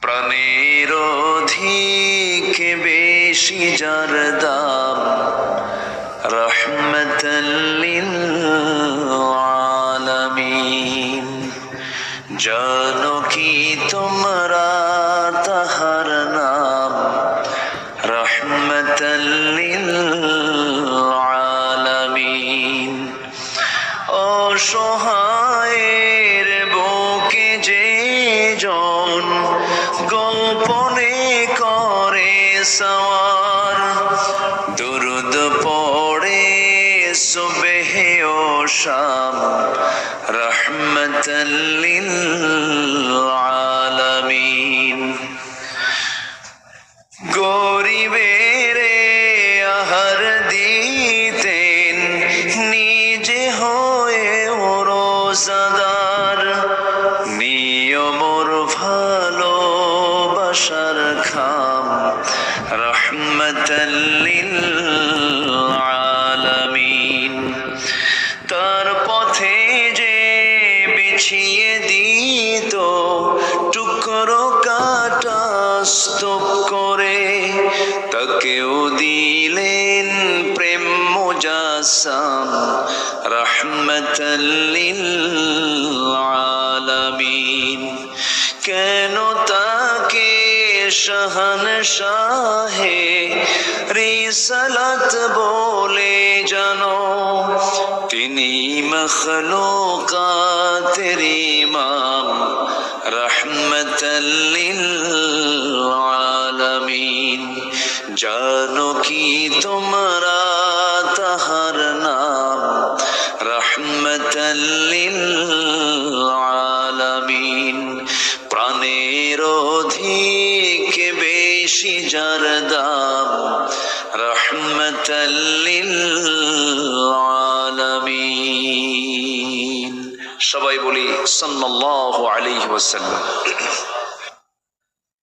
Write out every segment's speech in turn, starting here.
প্রাণের অধিক বেশি যার দাম রহমতাল লিল আলামিন। জানো কি তোমরা তাহার নাম রহমতাল লিল আলামিন। অসহায়ের বুকে যে জন গোপনে করে সওয়ার, দুরুদ পড়ে সুবহে ও শাম রহমতাল লিল আলামিন। গরিবের আহার দিতেন নিজে হয়ে রোজাদার, নিয়মর ভালোবাসার খাম রহমতাল লিল আলামিন। তার পথে যে বিছিয়ে দিত টুকরো কাটা স্তূপ করে, তাকেও দিলেন প্রেম মুজাসসাম রহমতাল লিল আলামিন। কেন তাকে শাহনশাহে রিসালাত বলে জানো, তিনি মখলুকাতের ইমাম রহমতাল লিল আলামিন। জানো কি তোমরা তাহার নাম রহমতাল লিল আলামিন। প্রাণের অধিক বেশি যার দাম রহমতাল লিল আলামিন। সবাই বলি সাল্লাল্লাহু আলাইহি ওয়াসাল্লাম।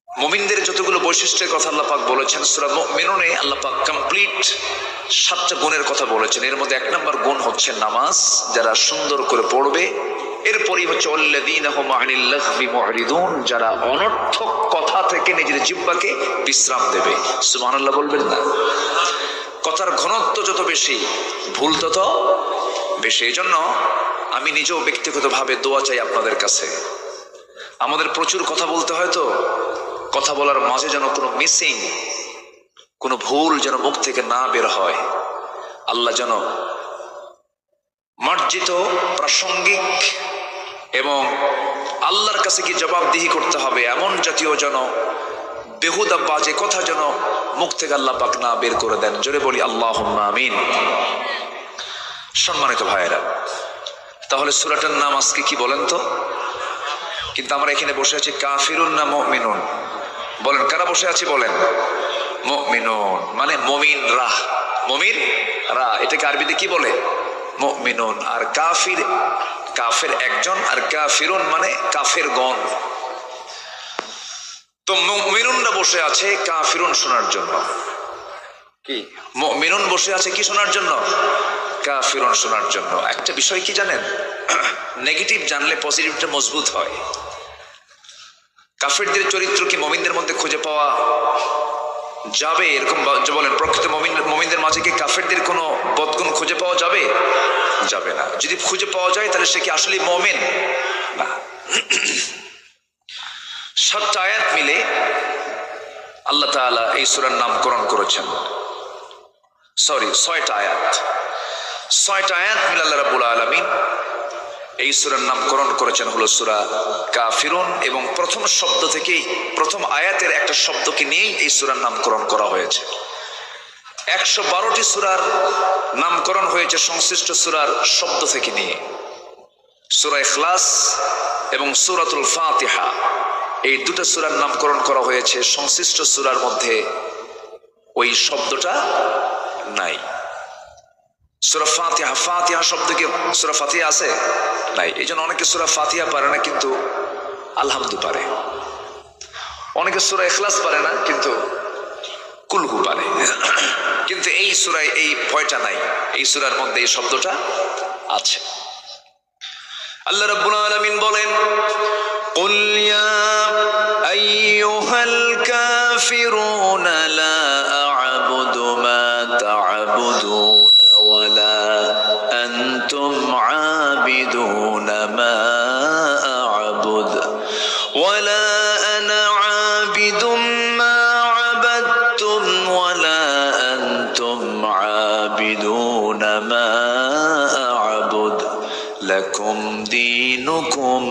মুমিনদের যতগুলো বৈশিষ্ট্যের কথা আল্লাহ পাক বলেছেন সূরা মুমিনুনে আল্লাহ পাক কমপ্লিট 7টা গুণের কথা বলেছেন। এর মধ্যে 1 নম্বর গুণ হচ্ছে নামাজ, যারা সুন্দর করে পড়বে। এরপরই হচ্ছে আল্লাযীনা হুম আনিল লাগবি মুরিদুন, যারা অনর্থক কথা থেকে নিজের জিহ্বাকে বিশ্রাম দেবে। সুবহানাল্লাহ বলবেন না? কথার ঘনত্ব যত বেশি ভুল তত বেশি। এই জন্য আমি নিজেও ব্যক্তিগতভাবে দোয়া চাই আপনাদের কাছে। আমাদের প্রচুর কথা বলতে হয়, তো কথা বলার মাঝে যেন কোনো মিসিং, কোনো ভুল যেন মুখ থেকে না বের হয়। আল্লাহ যেন মার্জিত, প্রাসঙ্গিক এবং আল্লাহর কাছে কি জবাবদিহি করতে হবে এমন জাতীয় যেন বেহুদা বাজে কথা যেন মুখ থেকে আল্লাহ পাক না বের করে দেন। জোরে বলি আল্লাহুম্মা আমিন। সম্মানিত ভাইয়েরা, তাহলে সূরাটার নাম আজকে কি বলেন তো? কিন্তু আমরা এখানে বসে আছি কাফিরুন না মুমিনুন? বলেন, কারা বসে আছি বলেন? মুমিনুন মানে মুমিনরা। মুমিনরা এটাকে আরবিতে কি বলে? মুমিনুন। আর কাফির, কাফের একজন, আর কাফিরুন মানে কাফের গণ। তো মুমিনুনরা বসে আছে কাফিরুন শোনার জন্য। কি মুমিনুন বসে আছে কি শোনার জন্য? কাফিরুন শোনার জন্য। একটা বিষয় কি জানেন, নেগেটিভ জানলে পজিটিভটা মজবুত হয়। কাফেরদের চরিত্র কি মুমিনদের মধ্যে খুঁজে পাওয়া যাবে? এরকম বলেন, প্রকৃত মুমিনদের মাঝে কি কাফেরদের কোনো বদগুণ খুঁজে পাওয়া যাবে? যাবে না। যদি খুঁজে পাওয়া যায় তাহলে সে কি আসলে মুমিন না। 7টা আয়াত মিলে আল্লাহ তাআলা এই সূরার নামকরণ করেছেন। 6টা আয়াত। 6টা আয়াত মিলে আল্লাহ রাব্বুল আলামিন এই সূরার নামকরণ করেছেন হলো সূরা কাফিরুন। এবং প্রথম শব্দ থেকেই, প্রথম আয়াতের একটা শব্দকে নিয়েই এই সূরার নামকরণ করা হয়েছে। 112টি সূরার নামকরণ হয়েছে সংশ্লিষ্ট সূরার শব্দ থেকে নিয়ে। সূরা ইখলাস এবং সূরাতুল ফাতিহা, এই দুটো সূরার নামকরণ করা হয়েছে সংশ্লিষ্ট সূরার মধ্যে ওই শব্দটা নাই। সূরা ফাতিহা, ফাতিহা শব্দ কি সূরা ফাতিহা আছে? নাই। এই জন্য অনেকে সূরা ফাতিহা পারে না কিন্তু আলহামদু পারে। অনেকে সূরা ইখলাস পারে না কিন্তু কুলহু পারে। কিন্তু এই সূরায় এই ভয়টা নাই, এই সূরার মধ্যে এই শব্দটা আছে। আল্লাহ রাব্বুল আলামিন বলেন, কুল ইয়া আইয়ুহাল কাফিরুনা লা আ'বুদু মা তা'বুদুন ওয়ালা আনতুম আবিদুনা মা আ'বুদ ওয়ালা আনা আবিদুম মা আবাদতুম ওয়ালা আনতুম আবিদুনা মা আ'বুদ লাকুম দীনুকুম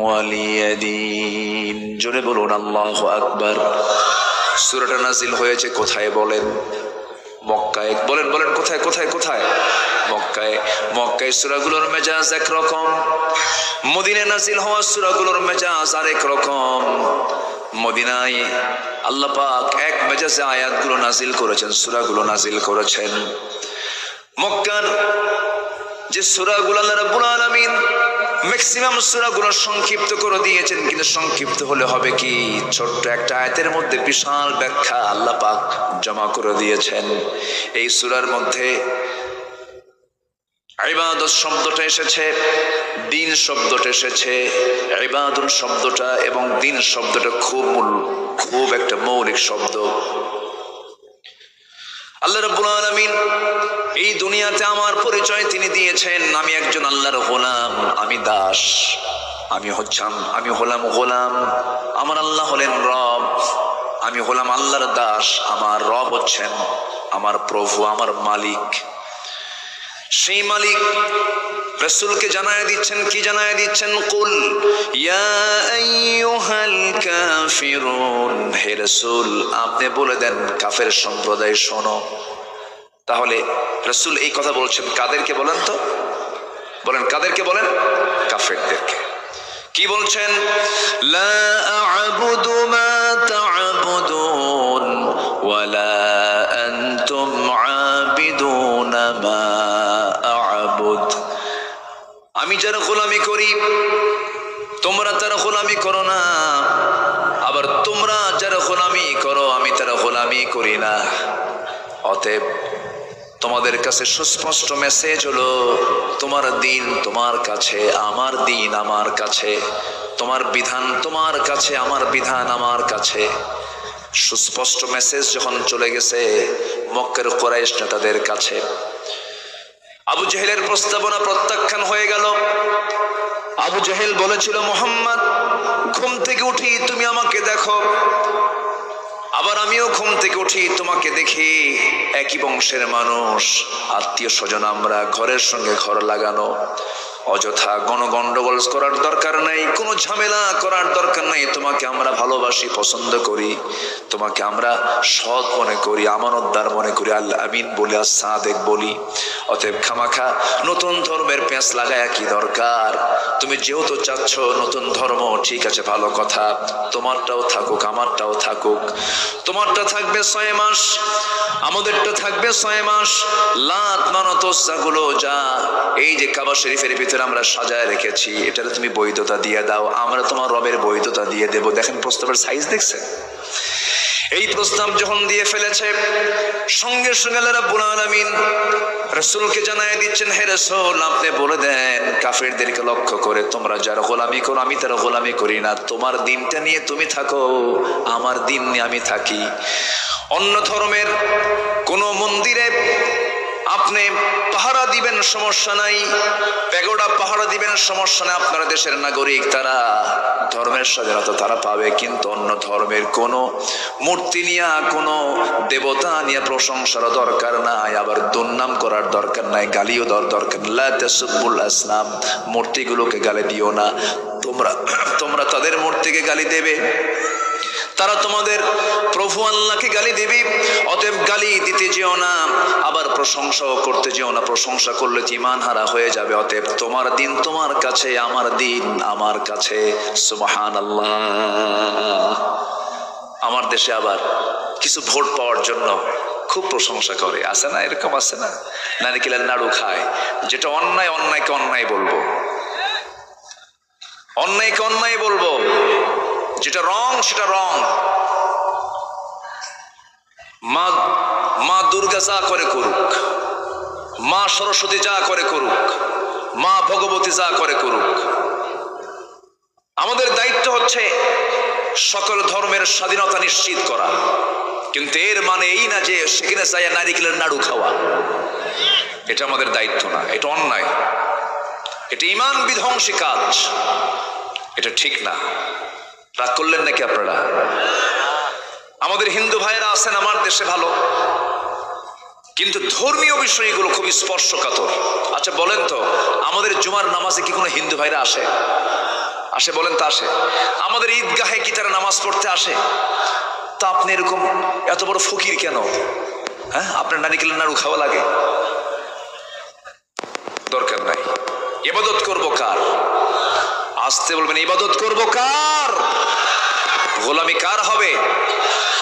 ওয়ালিয়া দীন। জোরে বলুন আল্লাহু আকবার। সূরাটা নাজিল হয়েছে কোথায় বলেন? মক্কায়। বলেন বলেন কোথায় কোথায় কোথায়? মক্কায়। মক্কায় সূরাগুলোর মেজাজ একরকম, মদিনায় নাজিল হওয়া সূরাগুলোর মেজাজ আরেক রকম। মদিনায় আল্লাহ পাক এক মেজাজে আয়াতগুলো নাজিল করেছেন, সূরাগুলো নাজিল করেছেন। মক্কার যে সূরাগুলো আল্লাহ রাব্বুল আলামিন ম্যাক্সিমাম সূরাগুলো সংক্ষিপ্ত করে দিয়েছেন, কিন্তু সংক্ষিপ্ত হলে হবে কি, ছোট্ট একটা আয়াতের মধ্যে বিশাল ব্যাখ্যা আল্লাহ পাক জমা করে দিয়েছেন। এই সূরার মধ্যে ইবাদত শব্দটা এসেছে, দিন শব্দটা এসেছে। ইবাদত শব্দটা এবং দিন শব্দটা খুব একটা মৌলিক শব্দ। আল্লাহ রাব্বুল আলামিন এই দুনিয়াতে আমার পরিচয় তিনি দিয়েছেন, আমি একজন আল্লাহর গোলাম, আমি দাস, আমি হলাম গোলাম, আমার আল্লাহ হলেন রব। আমি হলাম আল্লাহর দাস, আমার রব হচ্ছেন আমার প্রভু, আমার মালিক। সেই মালিক রাসূলকে জানায় দিচ্ছেন, কি জানায় দিচ্ছেন? কুল ইয়া আইয়ুহাল কাফিরুন, হে রাসূল আপনি বলে দেন কাফের সম্প্রদায় শোনো। তাহলে রাসূল এই কথা বলছেন কাদেরকে বলেন তো? বলেন কাদেরকে বলেন? কাফেরদেরকে। কি বলছেন? লা আ'বুদু মা তা'বুদুন ওয়ালা আনতুম আবিদুনা মা আ'বুদ। আমি যারা গোলামি করি তোমরা তারা গোলামি করো না, আবার তোমরা যারা গোলামি করো আমি তারা গোলামি করি না। অতএব তোমাদের কাছে সুস্পষ্ট মেসেজ হলো, তোমার দিন তোমার কাছে, আমার দিন আমার কাছে, তোমার বিধান তোমার কাছে, আমার বিধান আমার কাছে। সুস্পষ্ট মেসেজ যখন চলে গেছে মক্কার কুরাইশ নেতাদের কাছে, আবু জেহেলের প্রস্তাবনা প্রত্যাখ্যান হয়ে গেল। আবু জেহেল বলেছিল, মুহাম্মদ ঘুম থেকে উঠি তুমি আমাকে দেখো, আবার আমিও ঘুম থেকে উঠি তোমাকে দেখি, একই বংশের মানুষ, আত্মীয় স্বজন আমরা, ঘরের সঙ্গে ঘর লাগানো। অযথা গণগন্ডগোল করার দরকার নাই, কোনো ঝামেলা করার দরকার নাই। তোমাকে আমরা ভালোবাসি, পছন্দ করি, তোমাকে আমরা সৎ মনে করি, আমানতদার মনে করি, আল আমিন বলি, আর সাদেক বলি। অতএব খামাখা নতুন ধর্মের পেঁচ লাগায়া কি দরকার? তুমি যেহেতু চাচ্ছ নতুন ধর্ম, ঠিক আছে ভালো কথা, তোমারটাও থাকুক আমারটাও থাকুক। তোমারটা থাকবে 6 মাস, আমাদেরটা থাকবে 6 মাস। লাত মানত গুলো যা এই যে কাবা শরীফের ভিতরে আমরা সাজায় রেখেছি, এটাতে তুমি বৈধতা দিয়ে দাও, আমরা তোমার রবের বৈধতা দিয়ে দেব। দেখেন প্রস্তাবের সাইজ দেখছেন? এই প্রস্তাব যখন দিয়ে ফেলেছে, সঙ্গে সঙ্গে আল্লাহ রাব্বুল আলামিন রাসূলকে জানায় দিচ্ছেন, হে রাসূল আপনি বলে দেন কাফেরদেরকে লক্ষ্য করে, তোমরা যারা গোলামি করো আমি তারা গোলামি করি না। তোমার দিনটা নিয়ে তুমি থাকো, আমার দিন নিয়ে আমি থাকি। অন্য ধর্মের কোন মন্দিরে আপনি পাহারা দিবেন সমস্যা নাই, প্যাগোডা পাহারা দিবেন সমস্যা নাই, আপনারা দেশের নাগরিক, তারা ধর্মের স্বাধীনতা তারা পাবে। কিন্তু অন্য ধর্মের কোনো মূর্তি নিয়ে, কোনো দেবতা নিয়ে প্রশংসার দরকার নাই, আবার দুর্নাম করার দরকার নাই, গালিও দরকার নাই। লা তাসুব্বুল আসনাম, মূর্তিগুলোকে গালি দিও না। তোমরা তাদের মূর্তিকে গালি দেবে, তারা তোমাদের প্রভু আল্লাহকে গালি দেবে। অতএব গালি দিতে যেও না, আবার প্রশংসাও করতে যেও না, প্রশংসা করলে ঈমান হারা হয়ে যাবে। অতএব তোমার দিন তোমার কাছে, আমার দিন আমার কাছে। সুবহানাল্লাহ। আমার দেশে আবার কিছু ভোট পাওয়ার জন্য খুব প্রশংসা করে, আছে না? এরকম আছে না? নারিকেলের নাড়ু খায়। যেটা অন্যায়, অন্যায়কে অন্যায় বলবো, অন্যায়কে অন্যায় বলবো, যেটা রং সেটা রং। মা দুর্গা যা করে করুক, মা সরস্বতী যা করে করুক, মা ভগবতী যা করে করুক, আমাদের দায়িত্ব হচ্ছে সকল ধর্মের স্বাধীনতা নিশ্চিত করা, কিন্তু এর মানে এই না যে সেখানে চাইয়া নারিকেলের নাড়ু খাওয়া। এটা আমাদের দায়িত্ব না, এটা অন্যায়, এটা ঈমান বিধ্বংসী কাজ, এটা ঠিক না। রাগ করলেন নাকি আপনারা? আমাদের হিন্দু ভাইয়েরা আছেন আমার দেশে ভালো, কিন্তু ধর্মীয় বিষয়গুলো খুবই স্পর্শকাতর। আচ্ছা বলেন তো, আমাদের জুমার নামাজে কি কোনো হিন্দু ভাইরা আসে? আসে বলেন তো? আসে। আমাদের ঈদগাহে কি তারা নামাজ পড়তে আসে? তা আপনি এরকম এত বড় ফকির কেন? হ্যাঁ, আপনার নারিকেলের নাড়ু খাওয়া লাগে? দরকার নাই। ইবাদত করবো কার? আসতে বলবেন, ইবাদত করবো কার? গোলামি কার হবে?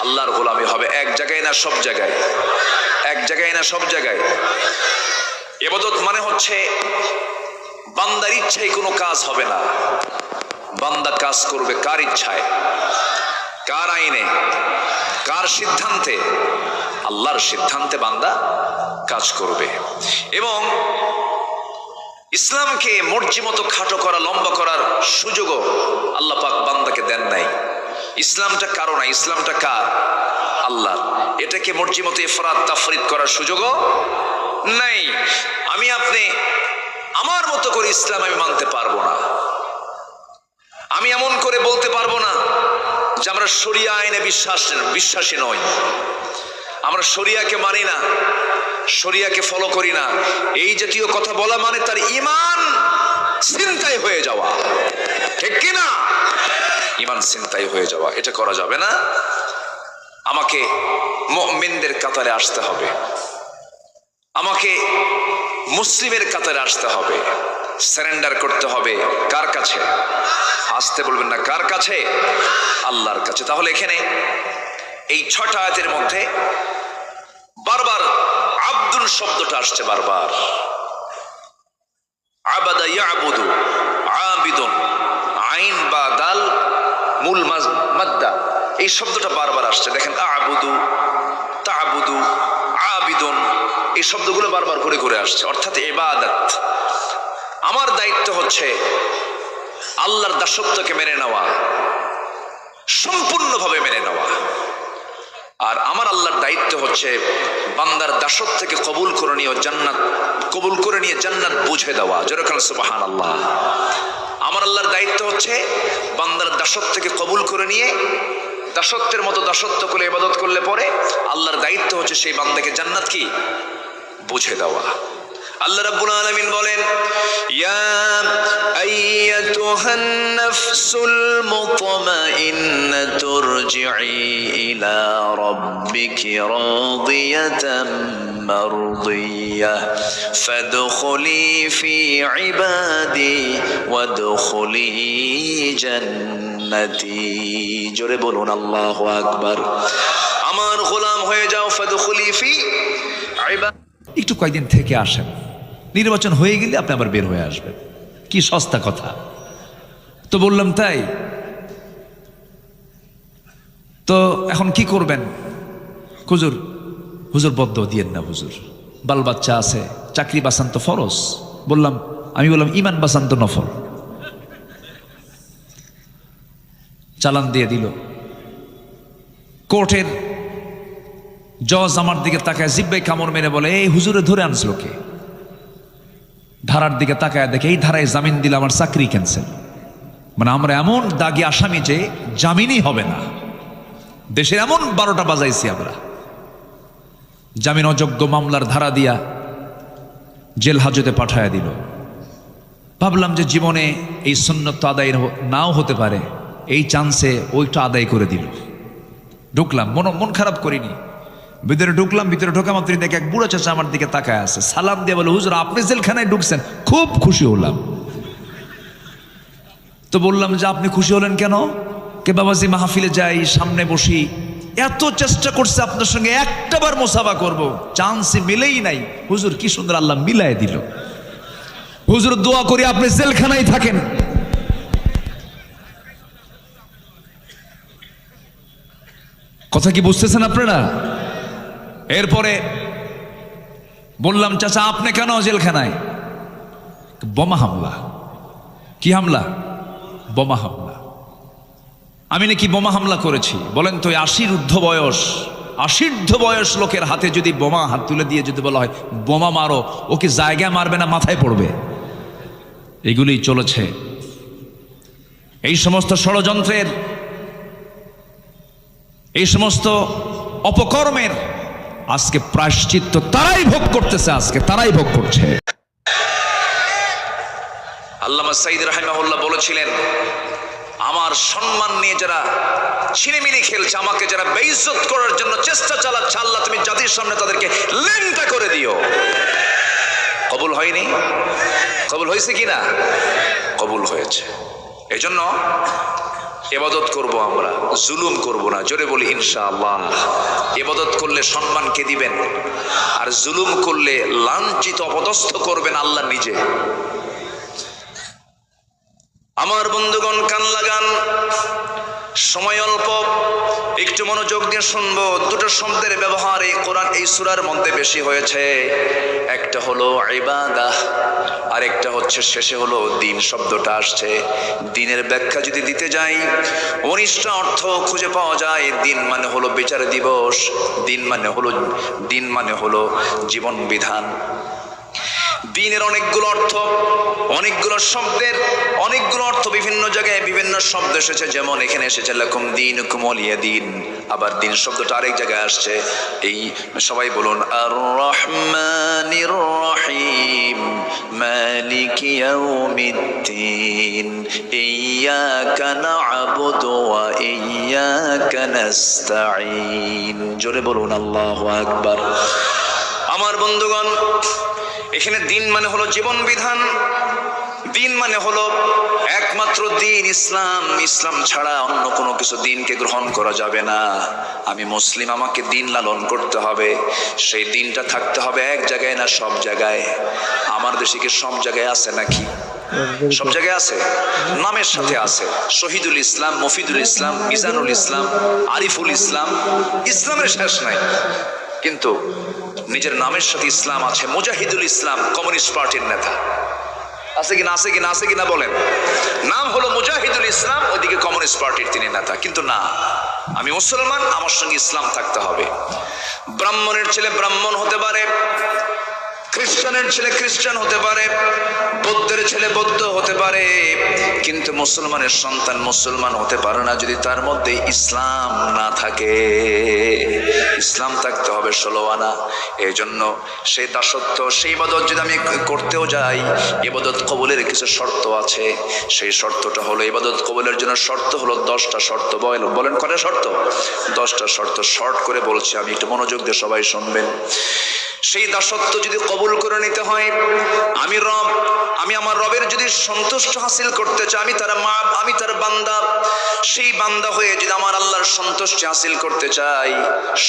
আল্লাহর গোলামি হবে। এক জায়গায় না সব জায়গায়, এক জায়গায় না সব জায়গায়। ইবাদত মানে হচ্ছে বান্দার ইচ্ছায় কোনো কাজ হবে না, বান্দা কাজ করবে কার ইচ্ছায়, কার আইনে, কার সিদ্ধান্তে? আল্লাহর সিদ্ধান্তে বান্দা কাজ করবে। এবং ইসলামকে মর্জি মতো খাটো করা, লম্বা করার সুযোগও আল্লাহ পাক বান্দাকে দেন নাই। ইসলামটা কারো না, ইসলামটা কার? আল্লাহ। এটাকে মর্জি মতো ইফরাত তাফরিদ করার সুযোগও নাই। আমি আপনি আমার মতো করে ইসলাম আমি মানতে পারবো না। আমি এমন করে বলতে পারবো না যে আমরা শরিয়া আইনে বিশ্বাসী নই, আমরা শরিয়াকে মানি না, শরিয়াকে ফলো করি না। এই জাতীয় কথা বলা মানে তার ঈমান ছিনতাই হয়ে যাওয়া, ঠিক কি না? ঈমান ছিনতাই হয়ে যাওয়া, এটা করা যাবে না। আমাকে মুমিনদের কাতারে আসতে হবে, আমাকে মুসলিমের কাতারে আসতে হবে, সারেন্ডার করতে হবে কার কাছে? আসতে বলবেন না, কার কাছে? আল্লাহর কাছে। তাহলে এখানে এই 6টা আয়াতের মধ্যে বারবার আব্দুল শব্দটা আসছে, বারবার। আবাদা ইয়াবুদু, আবিদুন, আইন বা দাল মূল মাদ্দা, এই শব্দটা বারবার আসছে। দেখেন, আবুদু, তাবুদু, আবিদুন, এই শব্দগুলো বারবার করে করে আসছে, অর্থাৎ ইবাদত। আমার দায়িত্ব হচ্ছে আল্লাহর দাসত্বকে মেনে নেওয়া, সম্পূর্ণভাবে মেনে নেওয়া। আর আমার আল্লাহর দায়িত্ব হচ্ছে বান্দার দাসত্ব থেকে কবুল করে নিয়ে জান্নাত, কবুল করে নিয়ে জান্নাত বুঝে দেওয়া। যেরকম সুবহানাল্লাহ। আমার আল্লাহর দায়িত্ব হচ্ছে বান্দার দাসত্ব থেকে কবুল করে নিয়ে দাসত্বের মতো দাসত্ব করে ইবাদত করলে পরে আল্লাহর দায়িত্ব হচ্ছে সেই বান্দাকে জান্নাত কি বুঝে দেওয়া। আল্লাহ রাব্বুল আলামিন বলেন, ইয়া আইয়াতুহান নাফসুল মুতমাইন্নাতু ইরজিই ইলা রাব্বিকি রাদিয়াতাম মারদিয়াহ ফাদখুলি ফি ইবাদি ওয়াদখুলি জান্নাতি। জোরে বলুন আল্লাহু আকবার। আমার গোলাম হয়ে যাও, ফাদখুলি ফি ইবাদি। একটু কয়েকদিন থেকে আসেন, নির্বাচন হয়ে গেলে আপনি আবার বের হয়ে আসবেন। কি সস্তা কথা। তো বললাম তাই, তো এখন কি করবেন? হুজুর, হুজুর বদ্ধ দিয়েন না হুজুর, বাল বাচ্চা আছে, চাকরি বাঁচান তো ফরজ। আমি বললাম ইমান বাঁচান তো নফল। চালান দিয়ে দিল। কোর্টের জজ আমার দিকে তাকায় জিব্বায় কামড় মেরে বলে, এই হুজুরে ধরে আনছিল কে? ধারার দিকে তাকায় দেখে এই ধারায় জামিন দিলে আমার চাকরি ক্যান্সেল। মানে আমরা এমন দাগি আসামি যে জামিনই হবে না। দেশের এমন 12টা বাজাইছি আমরা। জামিন অযোগ্য মামলার ধারা দিয়া জেল হাজতে পাঠায় দিল। ভাবলাম যে জীবনে এই সুন্নত আদায় নাও হতে পারে, এই চান্সে ওইটা আদায় করে দিল। ঢুকলাম, মন খারাপ করিনি। ভিতরে ঢুকলাম, ভিতরে ঢোকা মাত্রই দেখে এক বুড়া চাচা আমার দিকে তাকায় আছে। সালাম দিয়ে বলে, হুজুর আপনি জেলখানায় ঢুকছেন? খুব খুশি হলাম। তো বললাম যে আপনি খুশি হলেন কেন? কে বাবাজি মাহফিলে যাই, সামনে বসি, এত চেষ্টা করছে আপনার সঙ্গে একটাবার মোসাফা করব, চান্সই মিলেই নাই। হুজুর কি সুন্দর আল্লাহ মিলাই দিল। হুজুর দোয়া করি আপনি জেলখানায় থাকেন। কথা কি বুঝতেছেন আপনারা? এরপরে বললাম, চাচা আপনি কেন জেলখানায়? বোমা হামলা। কি হামলা? বোমা হামলা। আমি নাকি বোমা হামলা করেছি। বলেন তো 80 ঊর্ধ্ব বয়স লোকের হাতে যদি বোমা হাত তুলে দিয়ে যদি বলা হয় বোমা মারো, ও কি জায়গায় মারবে না মাথায় পড়বে? এগুলোই চলেছে। এই সমস্ত ষড়যন্ত্রের, এই সমস্ত অপকর্মের আজকে প্রায়শ্চিত্ত তারাই ভোগ করতেছে, আজকে তারাই ভোগ করছে। আল্লামা সাইদ রাহিমাহুল্লাহ বলেছিলেন, আমার সম্মান নিয়ে যারা ছিনিমিনি খেলছে, আমাকে যারা বেইজ্জত করার জন্য চেষ্টা চালাচ্ছে, আল্লাহ তুমি জাতির সামনে তাদেরকে লেংটা করে দিও। কবুল হয়নি? কবুল হয়েছে কিনা? কবুল হয়েছে। এই জন্য ইবাদত করব, আমরা জুলুম করব না। জোরে বলি ইনশাআল্লাহ। ইবাদত করলে সম্মান কে দিবেন? আর জুলুম করলে লাঞ্ছিত অপদস্থ করবেন আল্লাহ নিজে। আমার বন্ধুগণ, কান লাগান, সময় অল্প, একটু মনোযোগ দিয়ে শুনবো। দুটো শব্দের ব্যবহার এই কোরআন, এই সূরার মধ্যে বেশি হয়েছে। একটা হলো ইবাদাহ, আর একটা হচ্ছে শেষে হলো দিন শব্দটা আসছে। দিনের ব্যাখ্যা যদি দিতে যাই, 19টা অর্থ খুঁজে পাওয়া যায়। দিন মানে হলো বিচার দিবস, দিন মানে হলো জীবন বিধান। দিনের অনেকগুলো অর্থ, অনেকগুলো শব্দের অনেকগুলো অর্থ, বিভিন্ন জায়গায় বিভিন্ন শব্দ এসেছে। যেমন এখানে এসেছে লাকুম দীনুকুম ওয়ালিয়া দ্বীন, আবার দিন শব্দটা আরেক জায়গায় আসছে। এই সবাই বলুন আর রহমানির রহিম মালিকি ইয়াউমিদ্দিন ইয়্যাকা না'বুদু ওয়া ইয়্যাকা নাস্তাঈন। জোরে বলুন আল্লাহু আকবার। আমার বন্ধুগণ, এখানে দিন মানে হলো জীবন বিধান, দিন মানে হলো একমাত্র দিন ইসলাম। ইসলাম ছাড়া অন্য কোনো কিছু দিনকে গ্রহণ করা যাবে না। আমি মুসলিম, আমাকে দিন লালন করতে হবে। সেই দিনটা থাকতে হবে এক জায়গায় না সব জায়গায়? আমার দেশে কি সব জায়গায় আছে নাকি? সব জায়গায় আছে, নামের সাথে আছে। শহীদুল ইসলাম, মফিদুল ইসলাম, মিজানুল ইসলাম, আরিফুল ইসলাম, ইসলামের শেষ নাই। কিন্তু নিজের নামের সাথে ইসলাম আছে। মুজাহিদুল ইসলাম কমিউনিস্ট পার্টির নেতা, আছে কিনা? আছে কিনা? আছে কিনা বলেন। নাম হলো মুজাহিদুল ইসলাম, ওইদিকে কমিউনিস্ট পার্টির তিনি নেতা। কিন্তু না, আমি মুসলমান, আমার সঙ্গে ইসলাম থাকতে হবে। ব্রাহ্মণের ছেলে ব্রাহ্মণ হতে পারে, খ্রিস্টানের ছেলে খ্রিস্টান হতে পারে, বৌদ্ধের ছেলে বৌদ্ধ হতে পারে, কিন্তু মুসলমানের সন্তান মুসলমান হতে পারে না যদি তার মধ্যে ইসলাম না থাকে। ইসলাম থাকতে হবে 16 আনা। এই জন্য সেই দাসত্ব, সেই ইবাদত যদি আমি করতেও যাই, ইবাদত কবুলের কিছু শর্ত আছে। সেই শর্তটা হলো, ইবাদত কবুলের জন্য শর্ত হলো 10টা শর্ত। বলেন কয়টা শর্ত? 10টা শর্ত। শর্ট করে বলছি আমি, একটু মনোযোগ দিয়ে সবাই শুনবেন। সেই দাসত্ব যদি কবুল করে নিতে হয়, আমি আমার রবের যদি সন্তুষ্ট হাসিল করতে চাই, আমি তার বান্দা, সেই বান্দা হয়ে যদি আমার আল্লাহর সন্তুষ্টি হাসিল করতে চাই,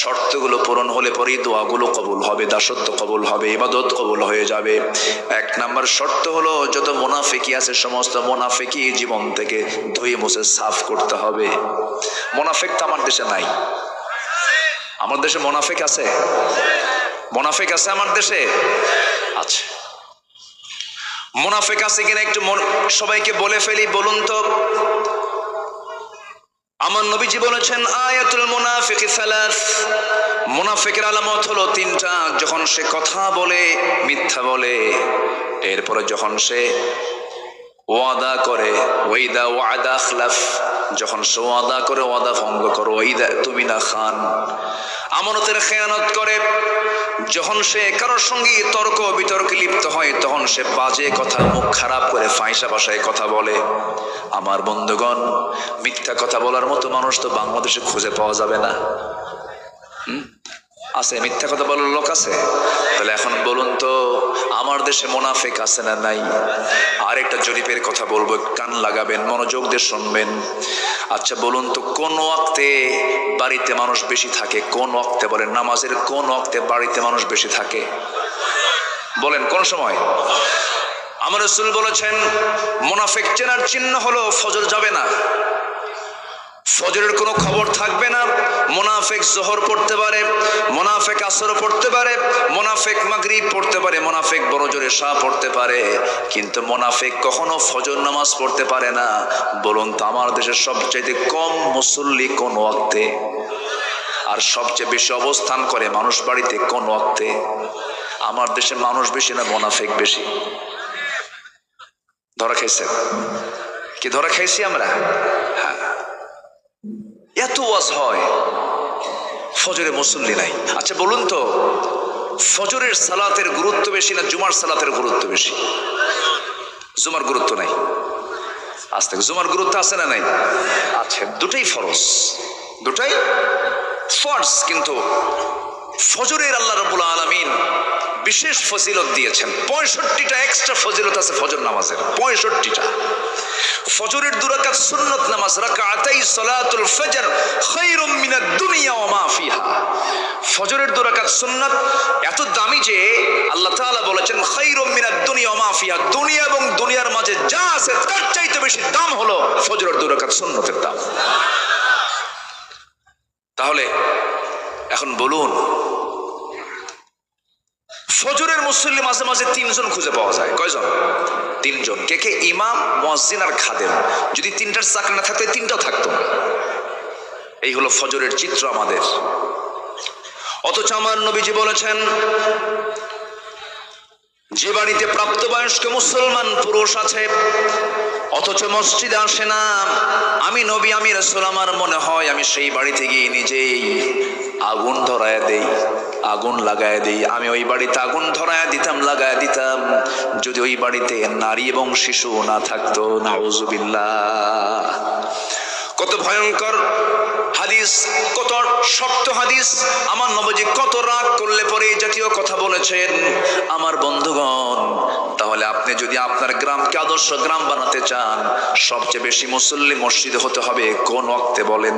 শর্তগুলো পূরণ হলে পরেই দোয়াগুলো কবুল হবে, দাসত্ব কবুল হবে, ইবাদত কবুল হয়ে যাবে। 1 নাম্বার শর্ত হলো, যত মুনাফিকি আছে সমস্ত মুনাফিকি জীবন থেকে ধুয়ে মুছে সাফ করতে হবে। মুনাফিক তো আমার দেশে নাই। আমার দেশে মুনাফিক আছে? মুনাফিক আছে আমার দেশে? আচ্ছা, মুনাফিক আছে কিনা একটু সবাইকে বলে ফেলি। বলুন তো। আমার নবীজি বলেছেন আয়াতুল মুনাফিকি 3। মুনাফিকের আলামত হলো 3টা। যখন সে কথা বলে মিথ্যা বলে, এরপরে যখন সে ওয়াদা করে, ওয়াইদা ওয়াদা আখলাফ, যখন সে ওয়াদা করে ওয়াদা ভঙ্গ করে, ওয়াইদা তুমিনা খান, আমানতের খেয়ানত করে, যখন সে কারোর সঙ্গে তর্ক বিতর্কে লিপ্ত হয়, তখন সে বাজে কথা, মুখ খারাপ করে ফাঁসা ভাষায় কথা বলে। আমার বন্ধুগণ, মিথ্যা কথা বলার মতো মানুষ তো বাংলাদেশে খুঁজে পাওয়া যাবে না। আছে? মিথ্যা কথা বলার লোক আছে? তাহলে এখন বলুন তো, আমার দেশে মুনাফিক আছে না নাই? আরেকটা জরিপের কথা বলবো, কান লাগাবেন, মনোযোগ দিয়ে শুনবেন। আচ্ছা বলুন তো, কোন ওয়াক্তে বাড়িতে মানুষ বেশি থাকে? কোন ওয়াক্তে? বলেন, নামাজের কোন ওয়াক্তে বাড়িতে মানুষ বেশি থাকে? বলেন কোন সময়? আমার রাসূল বলেছেন, মুনাফিক চেনার চিহ্ন হলো ফজর যাবে না, ফজরের কোনো খবর থাকবে না। মুনাফিক যোহর পড়তে পারে, মুনাফিক মুনাফেক আসরও পড়তে পারে, মুনাফেক মাগরিব পড়তে পারে, মুনাফেক বড় জোরে শাহ পড়তে পারে, কিন্তু মুনাফেক কখনো ফজর নামাজ পড়তে পারে না। বলুন তো আমার দেশের সবচেয়ে কম মুসল্লি কোন ওয়াক্তে, আর সবচেয়ে বেশি অবস্থান করে মানুষ বাড়িতে কোন ওয়াক্তে? আমার দেশে মানুষ বেশি না মুনাফেক বেশি? ধরা খাইছেন কি? ধরা খাইছি আমরা। হ্যাঁ, এত ওয়াজ হয়, ফজরে মুসল্লি নাই। আচ্ছা বলুন তো, ফজরের সালাতের গুরুত্ব বেশি না জুমার সালাতের গুরুত্ব বেশি? জুমার গুরুত্ব নাই। আজ থেকে জুমার গুরুত্ব আছে না নাই? আচ্ছা, দুটাই ফরজ, দুটাই ফরজ, কিন্তু ফজরের আল্লাহ রাব্বুল আলামিন বিশেষ ফজিলত দিয়েছেন। 65টা এক্সট্রা ফজিলত আছে ফজর নামাজের, 65টা। ফজরের 2 রাকাত সুন্নত নামাজ, রাকাতাই সালাতুল ফজর খায়রুম মিনাদ দুনিয়া ওয়া মা ফিহা। ফজরের 2 রাকাত সুন্নাত এত দামি যে আল্লাহ তাআলা বলেছেন খায়রুম মিনাদ দুনিয়া ওয়া মা ফিহা, দুনিয়া এবং দুনিয়ার মাঝে যা আছে তার চাইতে বেশি দাম হলো ফজরের 2 রাকাত সুন্নতের দাম। তাহলে এখন বলুন, ফজরের মুসল্লি মাঝে মাঝে 3 জন খুঁজে পাওয়া যায়। কয়জন? 3 জন। কে কে? ইমাম, মুয়াজ্জিন আর খাদেম। যদি 3টার চাকরি না থাকতো 3টাও থাকতো না। এই হলো ফজরের চিত্র আমাদের। অথচ আমার নবীজি বলেছেন, যে বাড়িতে প্রাপ্তবয়স্ক মুসলমান পুরুষ আছে অথচ মসজিদে আসে না, আমি নবী, আমি রাসূল, আমার মনে হয় আমি সেই বাড়িতে গিয়ে নিজেই আগুন ধরায় দেই, আগুন লাগায় দেই। আমি ওই বাড়িতে আগুন ধরায় দিতাম, লাগায় দিতাম, যদি ওই বাড়িতে নারী এবং শিশু না থাকতো। নাউজুবিল্লাহ। কত ভয়ঙ্কর হাদিস, কত শক্ত হাদিস। আমার নবীজি কত রাগ করলে পরে এই জাতীয় কথা বলেছেন। আমার বন্ধুগণ, তাহলে আপনি যদি আপনার গ্রামকে আদর্শ গ্রাম বানাতে চান, সবচেয়ে বেশি মুসল্লি মসজিদে হতে হবে কোন ওয়াক্তে বলেন?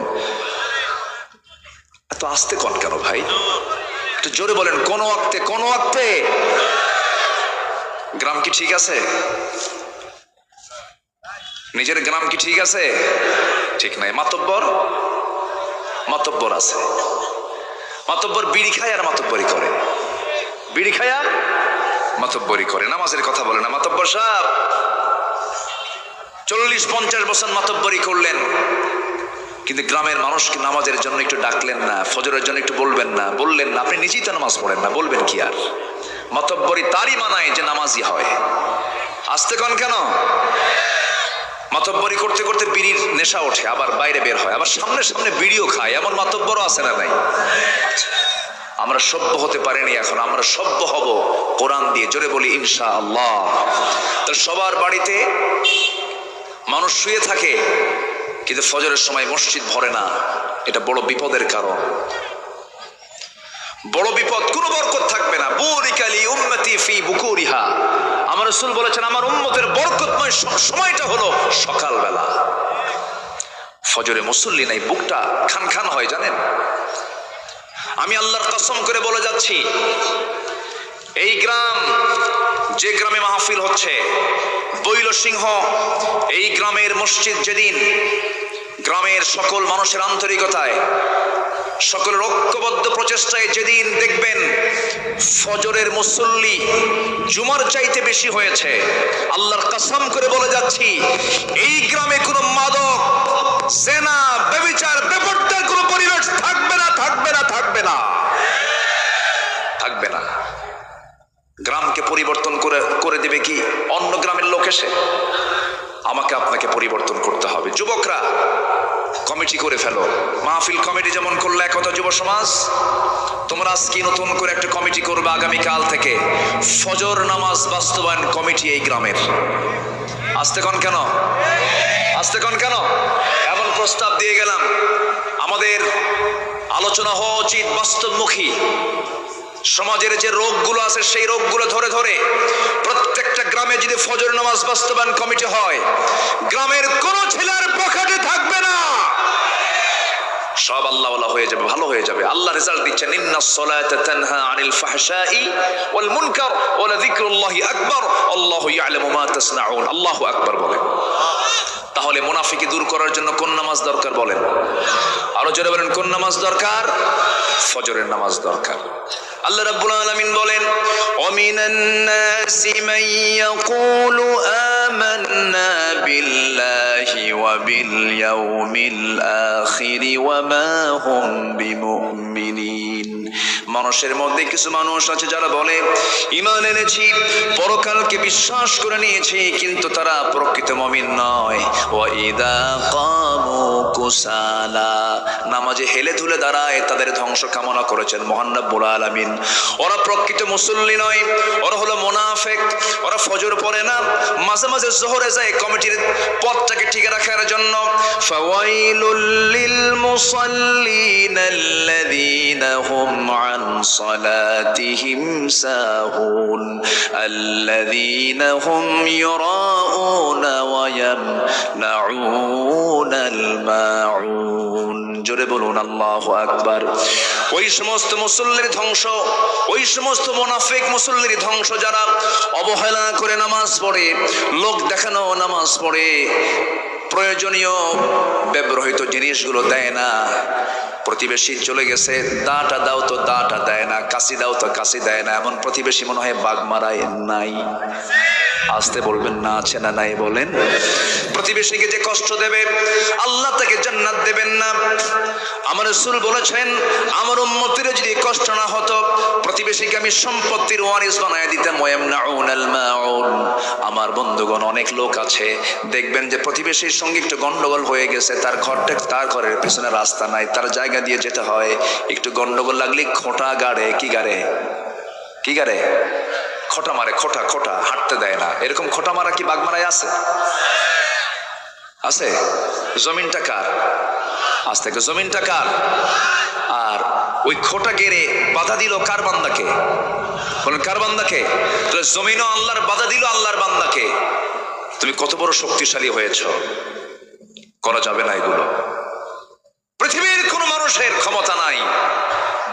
এত আস্তে কোন কেন ভাই? একটু জোরে বলেন, কোন ওয়াক্তে? কোন ওয়াক্তে? গ্রাম কি ঠিক আছে? নিজের গ্রাম কি ঠিক আছে? ঠিক নাই। মাতব্বর, মাতব্বর আছে। মাতব্বর বিড়ি খায় আর মাতব্বরি করে, বিড়ি খায় আর মাতব্বরি করে। নামাজের কথা বলে না। মাতব্বর সাহেব 40-50 বছর মাতব্বরি করলেন, কিন্তু গ্রামের মানুষকে নামাজের জন্য একটু ডাকলেন না, ফজরের জন্য একটু বলবেন না, বললেন না। আপনি নিজেই তো নামাজ পড়েন না, বলবেন কি আর? মাতব্বরি তারই মানায় যে নামাজি হয়। আসতে কন কেন? মাতব্বরি করতে করতে বিড়ির নেশা ওঠে, আবার বাইরে বের হয়, আবার সামনে সামনে বিড়িও খায়। এমন মাতব্বরও আছে না নাই? আমরা সভ্য হতে পারিনি, এখন আমরা সভ্য হব কোরআন দিয়ে। জোরে বলি ইনশাআল্লাহ। তো সবার বাড়িতে মানুষ শুয়ে থাকে, কিন্তু ফজরের সময় মসজিদ ভরে না। এটা বড় বিপদের কারণ, বড় বিপদ। কোনো বরকত থাকবে না। বুরিকালি উম্মতি ফি বুকুরিহা। আমার রাসূল বলেছেন, আমার উম্মতের বরকতময় সময়টা হলো সকালবেলা। ফজরে মুসল্লি নাই, বুকটা খান খান হয় জানেন। আমি আল্লাহর কসম করে বলে যাচ্ছি, এই গ্রাম, যে গ্রামে মাহফিল হচ্ছে বৈলসিংহ, এই গ্রামের মসজিদ যেদিন গ্রামের সকল মানুষের আন্তরিকতায়, সকলের ঐক্যবদ্ধ প্রচেষ্টায় যেদিন দেখবেন ফজরের মুসল্লি জুমার চাইতে বেশি হয়েছে, আল্লাহর কসম করে বলে যাচ্ছি, এই গ্রামে কোনো মাদক, জেনা, ব্যভিচার, বেপরদার কোনো পরিবেশ থাকবে না, থাকবে না, থাকবে না, থাকবে না। গ্রামকে পরিবর্তন করে দেবে কি অন্য গ্রামের লোক এসে? আমাকে আপনাকে পরিবর্তন করতে হবে। যুবকরা কমিটি করে ফেলো, মাহফিল কমিটি যেমন করলে একতা যুব সমাজ, তোমরা আজকে নতুন করে একটা কমিটি করবে আগামীকাল থেকে, ফজর নামাজ বাস্তবায়ন কমিটি এই গ্রামের। আসতে কন কেন? আসতে কন কেন? এমন প্রস্তাব দিয়ে গেলাম, আমাদের আলোচনা হওয়া উচিত বাস্তবমুখী। সমাজের যে রোগগুলো আছে সেই রোগগুলো ধরে ধরে প্রত্যেকটা গ্রামে যদি ফজর নামাজ বাস্তবায়ন কমিটি হয়, গ্রামের কোনো ছেলের পকেটে থাকবে না, সব আল্লাহওয়ালা হয়ে যাবে, ভালো হয়ে যাবে। আল্লাহ রেজাল্ট দিচ্ছেন, ইন্নাস সালাতা তানহা আনিল ফাহশাই ওয়াল মুনকার ওয়া লাযিকরুল্লাহি আকবার আল্লাহু ইয়ালামু মা তাসনাউন। আল্লাহু আকবার বলেন। তাহলে মুনাফিকি দূর করার জন্য কোন নামাজ দরকার বলেন? আরো জোরে বলেন, কোন নামাজ দরকার? ফজরের নামাজ দরকার। আল্লাহ রাব্বুল আলামিন বলেন, ওয়ামিনান নাসি মান ইয়াকুলু আমান্না বিল্লাহি ওয়া বিল ইয়াউমিল আখির ওয়া মা হুম বিমুমিনিন। মানুষের মধ্যে কিছু মানুষ আছে যারা বলে ঈমান এনেছি, পরকালকে বিশ্বাস করে নিয়েছি, কিন্তু তারা প্রকৃত মুমিন নয়। ওয়া ইযা কামু কুসালা, নামাজে হেলে দুলে দাঁড়ায়, তাদের ধ্বংস কামনা করেছেন মহান রব্বুল আলামিন। ওরা প্রকৃত মুসল্লি নয়, ওরা হলো মুনাফিক। ওরা ফজর পড়ে না, মাঝে মাঝে জোহরে যায় কমিটির পথটাকে ঠিক রাখার জন্য। ফাওয়াইলুল লিল মুসাল্লিন আল্লাযীনা হুম আন সালাতিহিম সাহুন আল্লাযীনা হুম ইউরাউনা ওয়া ইয়ামনাউনাল মাউন। জোরে বলুন আল্লাহু আকবার। ওই সমস্ত মুসল্লির ধ্বংস, ওই সমস্ত মুনাফিক মুসল্লির ধ্বংস যারা অবহেলা করে নামাজ পড়ে, লোক দেখানো নামাজ পড়ে, প্রয়োজনীয় ব্যবহৃত জিনিসগুলো দেয় না। প্রতিবেশী চলে গেছে, দাটা দাও তো দাটা দেয় না, কাশি দাও তো কাশি দেয় না, এমন প্রতিবেশী মনে হয় বাঘ মারায় নাই। আসতে বলবেন না, আছে না নাই বলেন? প্রতিবেশীকে যে কষ্ট দেবে আল্লাহ তাকে জান্নাত দেবেন না। আমার রাসূল বলেছেন, আমার উম্মতের যদি কষ্ট না হতো, প্রতিবেশীকে আমি সম্পত্তির ওয়ারিস বানায় দিতাম। ওয়ায়ামনাউনাল মাউন। আমার বন্ধুগণ, অনেক লোক আছে দেখবেন যে প্রতিবেশীর সঙ্গে একটু গন্ডগোল হয়ে গেছে, তার ঘরের পেছনে রাস্তা নাই, তার জায়গা দিয়ে যেতে হয়, একটু গন্ডগোল লাগলে খোঁটা গাড়ে, কি গাড়ে খোঁটা মারে, খোঁটা হাঁটতে দেয় না। এরকম খোঁটা মারা কি বাঘ মারায় আছে? আছে? জমিনটা কার? আজ থেকে জমিনটা কার? আর ওই খোঁটা গেড়ে বাধা দিল কার বান্দাকে? বলেন কার বান্দাকে? তাহলে জমিনও আল্লাহর, বাধা দিল আল্লাহর বান্দাকে। তুমি কত বড় শক্তিশালী হয়েছ, করা যাবে না এগুলো। পৃথিবীর কোন মানুষের ক্ষমতা নাই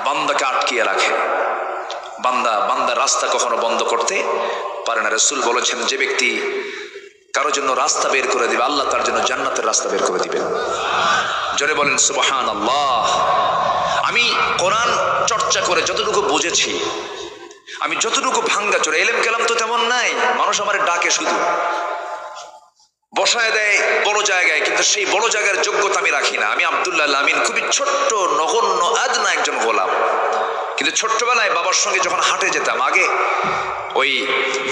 বান্দাকে আটকিয়ে রাখে। বান্দা রাস্তা কখনো বন্ধ করতে পারে না। রাসূল বলেছেন, যে ব্যক্তি কারো জন্য রাস্তা বের করে দিবে, আল্লাহ তার জন্য জান্নাতের রাস্তা বের করে দিবেন। জোরে বলেন সুবহানাল্লাহ। আমি কোরআন চর্চা করে যতটুকু বুঝেছি, আমি যতটুকু ভাঙ্গা চোরে, এলেম কেলাম তো তেমন নাই, মানুষ আমার ডাকে শুধু বসায় দেয় বড় জায়গায়, কিন্তু সেই বড় জায়গার যোগ্যতা আমি রাখি না। আমি আব্দুল্লাহ আমিন, খুবই ছোট্ট নগণ্য আদনা একজন গোলাম, কিন্তু ছোট্টবেলায় বাবার সঙ্গে যখন হাঁটে যেতাম, আগে ওই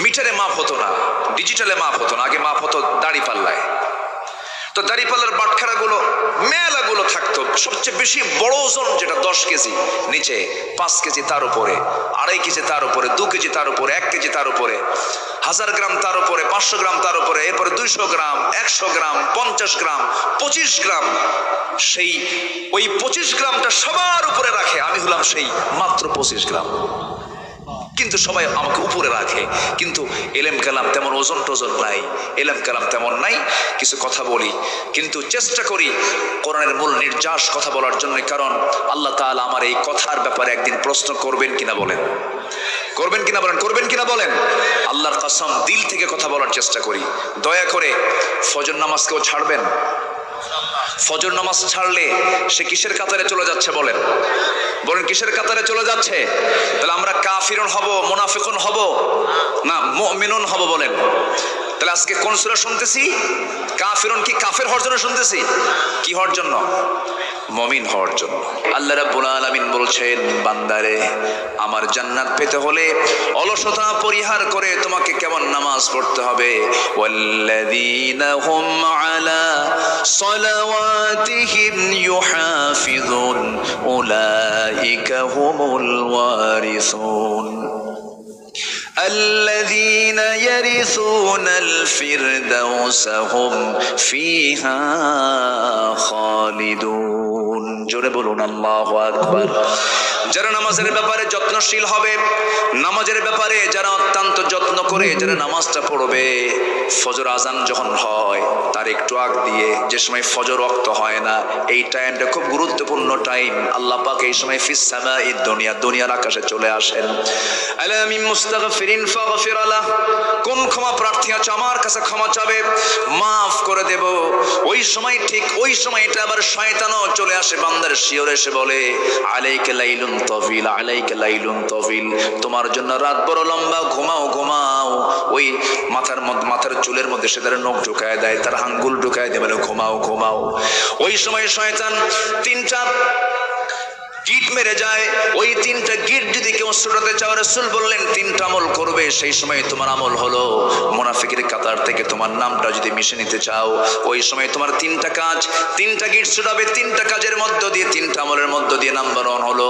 মিটারে মাপ হতো না, ডিজিটালে মাপ হতো না, আগে মাপ হতো দাড়ি পাল্লায়। তো দাড়ি পাল্লার বাটখারাগুলো মেলাগুলো থাকতো। সবচেয়ে বেশি বড় ওজন যেটা 10 কেজি, নিচে 5 কেজি, তার উপরে 2.5 কেজি, তার উপরে 2 কেজি, তার উপরে 1 কেজি, তার উপরে 1000 গ্রাম, তার উপরে 500 গ্রাম, তার উপরে এরপরে 200 গ্রাম, 100 গ্রাম, 50 গ্রাম, 25 গ্রাম। সেই ওই 25 গ্রামটা সবার উপরে রাখে, আমি হলাম সেই মাত্র 25 গ্রাম, কিন্তু সবাই আমাকে উপরে রাখে। কিন্তু এলেম কালাম তেমন ওজন টোজন নাই, এলেম কালাম তেমন নাই। কিছু কথা বলি, কিন্তু চেষ্টা করি কোরআনের মূল নির্যাস কথা বলার জন্য, কারণ আল্লাহ তাআলা আমার এই কথার ব্যাপারে একদিন প্রশ্ন করবেন কিনা বলেন, করবেন কিনা বলেন, করবেন কিনা বলেন। আল্লাহর কসম, দিল থেকে কথা বলার চেষ্টা করি। দয়া করে ফজর নামাজকেও ছাড়বেন। ফজর নামাজ ছাড়লে সে কিসের কাতারে চলে যাচ্ছে বলেন? বলেন কিসের কাতারে চলে যাচ্ছে? তাহলে আমরা কাফিরুন হব, মুনাফিকুন হব না মুমিনুন হব বলেন? তাহলে আজকে কোন সূরা শুনতেছি? কাফিরুন কি কাফের হওয়ার জন্য শুনতেছি? কি হওয়ার জন্য? মুমিন হওয়ার জন্য। আল্লাহ রাব্বুল আলামিন বলছেন, বান্দারে, আমার জান্নাত পেতে হলে অলসতা পরিহার করে তোমাকে কেমন নামাজ পড়তে হবে? ওয়াল্লাযীনা হুম আলা সালাওয়াতিহিম ইউহাফিযুন উলাইকা হুমুল ওয়ারিসুন الذين يرثون الفردوس هم فيها خالدون মুমিনুন। জোরে বলুন আল্লাহু আকবার। যারা নামাজের ব্যাপারে যত্নশীল হবে, নামাজের ব্যাপারে যারা অত্যন্ত যত্ন করে যারা নামাজটা পড়বে, ফজর আজান যখন হয় তার একটু আগ দিয়ে যে সময় ফজর ওয়াক্ত হয় না, এই টাইমটা খুব গুরুত্বপূর্ণ টাইম। আল্লাহ পাক এই সময় ফিস সামাইদ দুনিয়া, দুনিয়ার আকাশে চলে আসেন। আলা মিন মুস্তাগফিরিন ফাগফির লাহ, কোন ক্ষমা প্রার্থী আছে আমার কাছে ক্ষমা চাবে, মাফ করে দেব। ওই সময় ঠিক ওই সময়টা আবার শয়তানও চলে আসে বান্দার শিয়রে, এসে বলে আলাইকা লাইলুন তাওয়িল, আলাইকা লাইলুন তাওয়িল, তোমার জন্য রাত বড় লম্বা, ঘুমাও ঘুমাও। ওই মাথার চুলের মধ্যে সে তার নখ ঢুকায় দেয়, তার আঙ্গুল ঢুকায় দেয়, বলে ঘুমাও ঘুমাও। ওই সময় শয়তান তিনটা গিট মেরে যায়। ওই তিনটা গিট যদি কেউ ছুটাতে চাও, রাসূল বললেন তিনটা আমল করবে, সেই সময় তোমার আমল হলো মুনাফিকের কাতার থেকে তোমার নামটা যদি মিশে নিতে চাও, ওই সময় তোমার তিনটা কাজ, তিনটা গিট ছুটাবে। তিনটা কাজের মধ্য দিয়ে, তিনটা আমলের মধ্য দিয়ে নাম্বার 1 হলো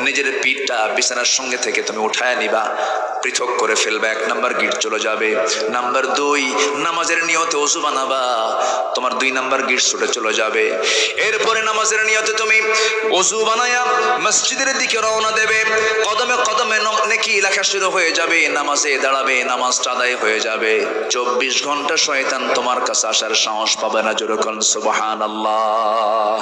নিজের পিঠটা বিছানার সঙ্গে থেকে তুমি উঠায় নিবা, পৃথক করে ফেলবে, 1 নাম্বার গিট চলে যাবে। নাম্বার 2, নামাজের নিয়তে ওযু বানাবা, তোমার 2 নাম্বার গিট ছুটে চলে যাবে। এরপরে নামাজের নিয়তে তুমি ওযু বানায়া মসজিদের দিকে রওনা দেবে, কদমে কদমে নেকি লেখা শুরু হয়ে যাবে, নামাজে দাঁড়াবে, নামাজটা আদায় হয়ে যাবে। 24 ঘন্টা শয়তান তোমার কাছে আসার সাহস পাবে না। জোরে বলুন সুবহানাল্লাহ।